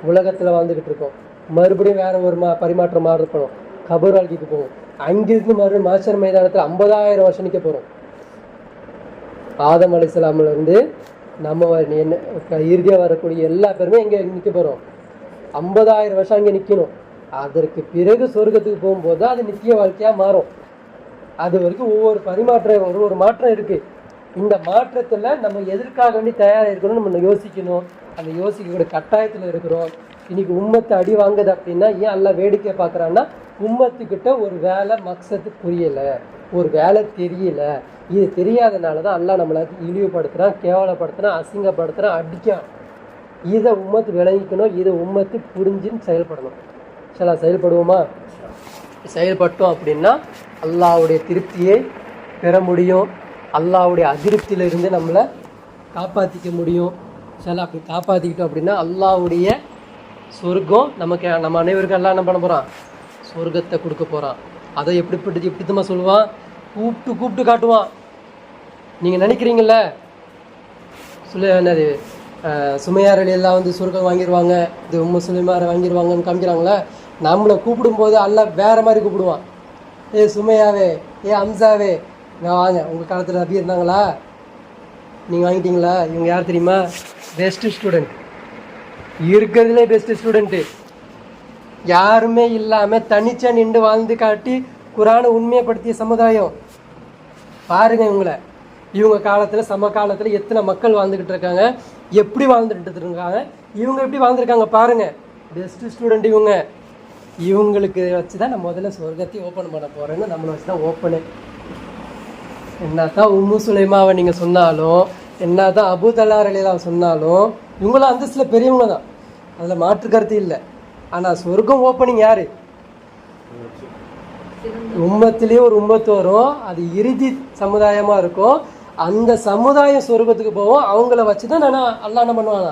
B: உலகத்தில் வாழ்ந்துக்கிட்டு இருக்கோம். மறுபடியும் வேற ஒரு பரிமாற்றம் மாதிரி இருக்கணும், கபர் வாழ்க்கைக்கு போவோம். அங்கிருந்து மறுபடியும் மாஷர் மைதானத்தில் 50,000 வருஷம் நிற்க போகிறோம். ஆதம் அலைஹிஸ்ஸலாம்ல இருந்து நம்ம இறுதியாக வரக்கூடிய எல்லா பேருமே இங்கே நிற்க போகிறோம். 50,000 வருஷம் அங்கே நிற்கணும். அதற்கு பிறகு சொர்க்கத்துக்கு போகும்போது தான் அது நித்திய வாழ்க்கையாக மாறும். அது வரைக்கும் ஒவ்வொரு பரிமாற்றம் ஒரு மாற்றம் இருக்குது. இந்த மாற்றத்தில் நம்ம எதற்காக வேண்டி தயாராக இருக்கணும், நம்ம யோசிக்கணும். அந்த யோசிக்கக்கூடிய கட்டாயத்தில் இருக்கிறோம். இன்னைக்கு உம்மத்தை அடி வாங்குது அப்படின்னா ஏன் எல்லாம் வேடிக்கை பார்க்குறான்னா, உம்மத்துக்கிட்ட ஒரு வேலை மக்சத்து புரியலை, ஒரு வேலை தெரியல. இது தெரியாதனால தான் அல்லாஹ் நம்மளை இழிவுபடுத்துகிறான், கேவலப்படுத்துகிறான், அசிங்கப்படுத்துகிறான், அடிக்கான். இதை உம்மத்து விளங்கிக்கணும், இதை உம்மத்து புரிஞ்சுன்னு செயல்படணும். சரி, செயல்படுவோமா? செயல்பட்டோம் அப்படின்னா அல்லாஹ்வுடைய திருப்தியை பெற முடியும், அல்லாஹ்வுடைய அதிருப்தியிலிருந்து நம்மளை காப்பாற்றிக்க முடியும். சரி, அப்படி காப்பாற்றிக்கிட்டோம் அப்படின்னா அல்லாஹ்வுடைய சொர்க்கம் நமக்கு, நம்ம அனைவருக்கும் எல்லாம் என்ன பண்ண போகிறான்? சொர்க்கத்தை கொடுக்க போகிறான். அதை எப்படித்தமா சொல்லுவான்? கூப்பிட்டு காட்டுவான். நீங்கள் நினைக்கிறீங்கள என்னது சுமையார் எல்லாம் வந்து சொர்க்கம் வாங்கிடுவாங்க, இது உம்மு சுலைமாரை வாங்கிடுவாங்கன்னு காமிக்கிறாங்களே. நம்மளை கூப்பிடும்போது அல்லாஹ் வேறு மாதிரி கூப்பிடுவான். ஏ சுமையாவே, ஏ அம்சாவே, நான் வாங்க. உங்கள் காலத்தில் நபி இருந்தாங்களா? நீங்கள் வாங்கிட்டீங்களா? இவங்க யார் தெரியுமா? பெஸ்ட்டு ஸ்டூடெண்ட், இருக்கிறதுலே பெஸ்ட்டு ஸ்டூடெண்ட்டு. யாருமே இல்லாமல் தனிச்சா நின்று வாழ்ந்து காட்டி குரானை உண்மையப்படுத்திய சமுதாயம். பாருங்கள் இவங்களை. இவங்க காலத்தில் சமகாலத்தில் எத்தனை மக்கள் வாழ்ந்துக்கிட்டு இருக்காங்க, எப்படி வாழ்ந்துட்டு இருக்காங்க, இவங்க எப்படி வாழ்ந்துருக்காங்க பாருங்கள். பெஸ்ட்டு ஸ்டூடெண்ட் இவங்க. இவங்களுக்கு வச்சு தான் நான் முதல்ல சொர்க்கத்தையும் ஓப்பன் பண்ண போகிறேன்னு நம்மளை வச்சு தான் ஓப்பனு. என்ன தான் உம்மு சுலைமாவை நீங்கள் சொன்னாலும், என்ன தான் அபூ தலஹா ரலியல்லாஹு சொன்னாலும், இவங்களும் அந்தஸ்தில் பெரியவங்க தான், அதில் மாற்று கருத்து இல்லை. ஆனால் சொர்க்கம் ஓப்பனிங் யார்? உம்மத்திலேயே ஒரு உம்மத்து வரும், அது இறுதி சமுதாயமாக இருக்கும். அந்த சமுதாயம் சொர்க்கத்துக்கு போவோம். அவங்கள வச்சு தான் அல்லாஹ் என்ன பண்ணுவாங்க?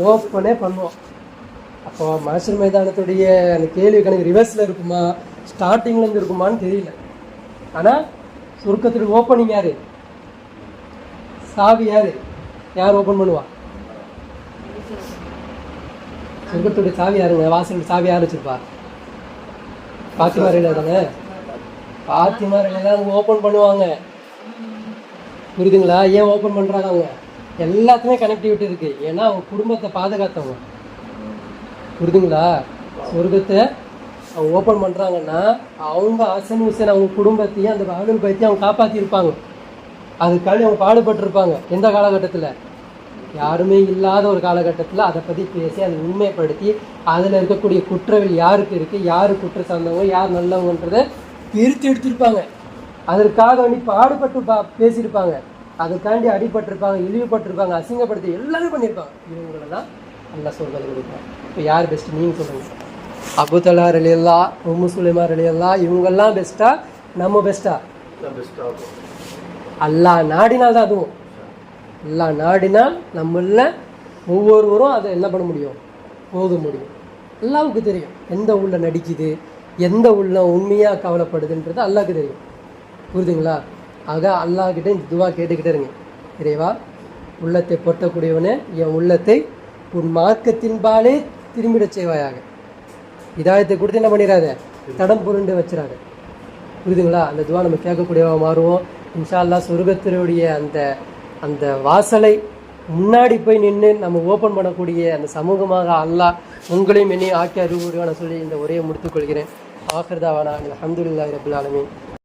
B: ஓப்பனே பண்ணுவோம். அப்போ மாஷர் மைதானத்துடைய அந்த கேள்வி கணக்கு ரிவர்ஸில் இருக்குமா, ஸ்டார்டிங்லேருந்து இருக்குமான்னு தெரியல. ஆனால் சொர்க்கத்துக்கு ஓப்பனிங் யார்? சாவி யார்? யார் ஓப்பன் பண்ணுவா? சொர்க்கத்துடைய சாவி யாருங்க? வாசலுடைய சாவி யார் வச்சுருப்பா? பாத்திமா ரலியா தானே? பாத்திமா ரலியா தான் ஓப்பன் பண்ணுவாங்க. புரியுதுங்களா? ஏன் ஓப்பன் பண்ணுறாங்க? அவங்க எல்லாத்துமே கனெக்டிவிட்டி இருக்குது. ஏன்னா அவங்க குடும்பத்தை பாதுகாத்தவங்க. புரியுதுங்களா? சொர்க்கத்தை அவங்க ஓப்பன் பண்ணுறாங்கன்னா அவங்க ஹசன் ஹுசைன் அவங்க குடும்பத்தையும் அந்த அஹ்லுல் பைத்தையும் அவங்க காப்பாற்றிருப்பாங்க. அதுக்காண்டி அவங்க பாடுபட்டிருப்பாங்க. எந்த காலகட்டத்தில்? யாருமே இல்லாத ஒரு காலகட்டத்தில் அதை பற்றி பேசி அதை உண்மைப்படுத்தி அதில் இருக்கக்கூடிய குற்றவியல் யாருக்கு இருக்குது, யார் குற்ற சார்ந்தவங்க, யார் நல்லவங்கன்றதை பிரித்து எடுத்திருப்பாங்க. அதற்காக வேண்டி பாடுபட்டு பேசியிருப்பாங்க. அதுக்காண்டி அடிபட்டிருப்பாங்க, இழிவுபட்டிருப்பாங்க, அசிங்கப்படுத்தி எல்லாமே பண்ணியிருப்பாங்க. இவங்களை தான் அல்லாஹ் சொர்க்கத்தில் கொடுப்பாங்க. இப்போ யார் பெஸ்ட்டு நீங்கள் சொல்லுங்கள்? அபூ தலஹா ரலியல்லாஹு, உம்மு சுலைமா ரலியல்லாஹு, இவங்கெல்லாம் பெஸ்ட்டா நம்ம பெஸ்ட்டா? அல்லாஹ் நாடினால் தான். அதுவும் அல்லாஹ் நாடினால் நம்மள ஒவ்வொருவரும் அதை என்ன பண்ண முடியும்? போக முடியும். அல்லாஹ்வுக்கு தெரியும் எந்த உள்ள நடிக்குது, எந்த உள்ள உண்மையாக கவலைப்படுதுன்றது அல்லாஹ்வுக்கு தெரியும். புரியுதுங்களா? ஆக அல்லாஹ்கிட்ட இந்த துவா கேட்டுக்கிட்டே இருங்க. இறைவா, உள்ளத்தை பொருத்தக்கூடியவனே, என் உள்ளத்தை உன் மார்க்கத்தின்பாலே திரும்பிடச் செய்வாயாக. இதாயத்தை கொடுத்து என்ன பண்ணிடாத, தடம் புரண்டு வச்சிடாத. புரியுதுங்களா? அந்த துவா நம்ம கேட்கக்கூடியவா மாறுவோம். இன்ஷா அல்லாஹ் சொர்க்கத்தினுடைய அந்த வாசலை முன்னாடி போய் நின்று நம்ம ஓப்பன் பண்ணக்கூடிய அந்த சமூகமாக அல்லாஹ் உங்களையும் என்னையும் ஆக்கி அறிவுறுவான சொல்லி இந்த உரையை முடித்துக்கொள்கிறேன். ஆஃபிர் தாவானா அல்ஹம்துலில்லாஹி ரப்பில் ஆலமீன்.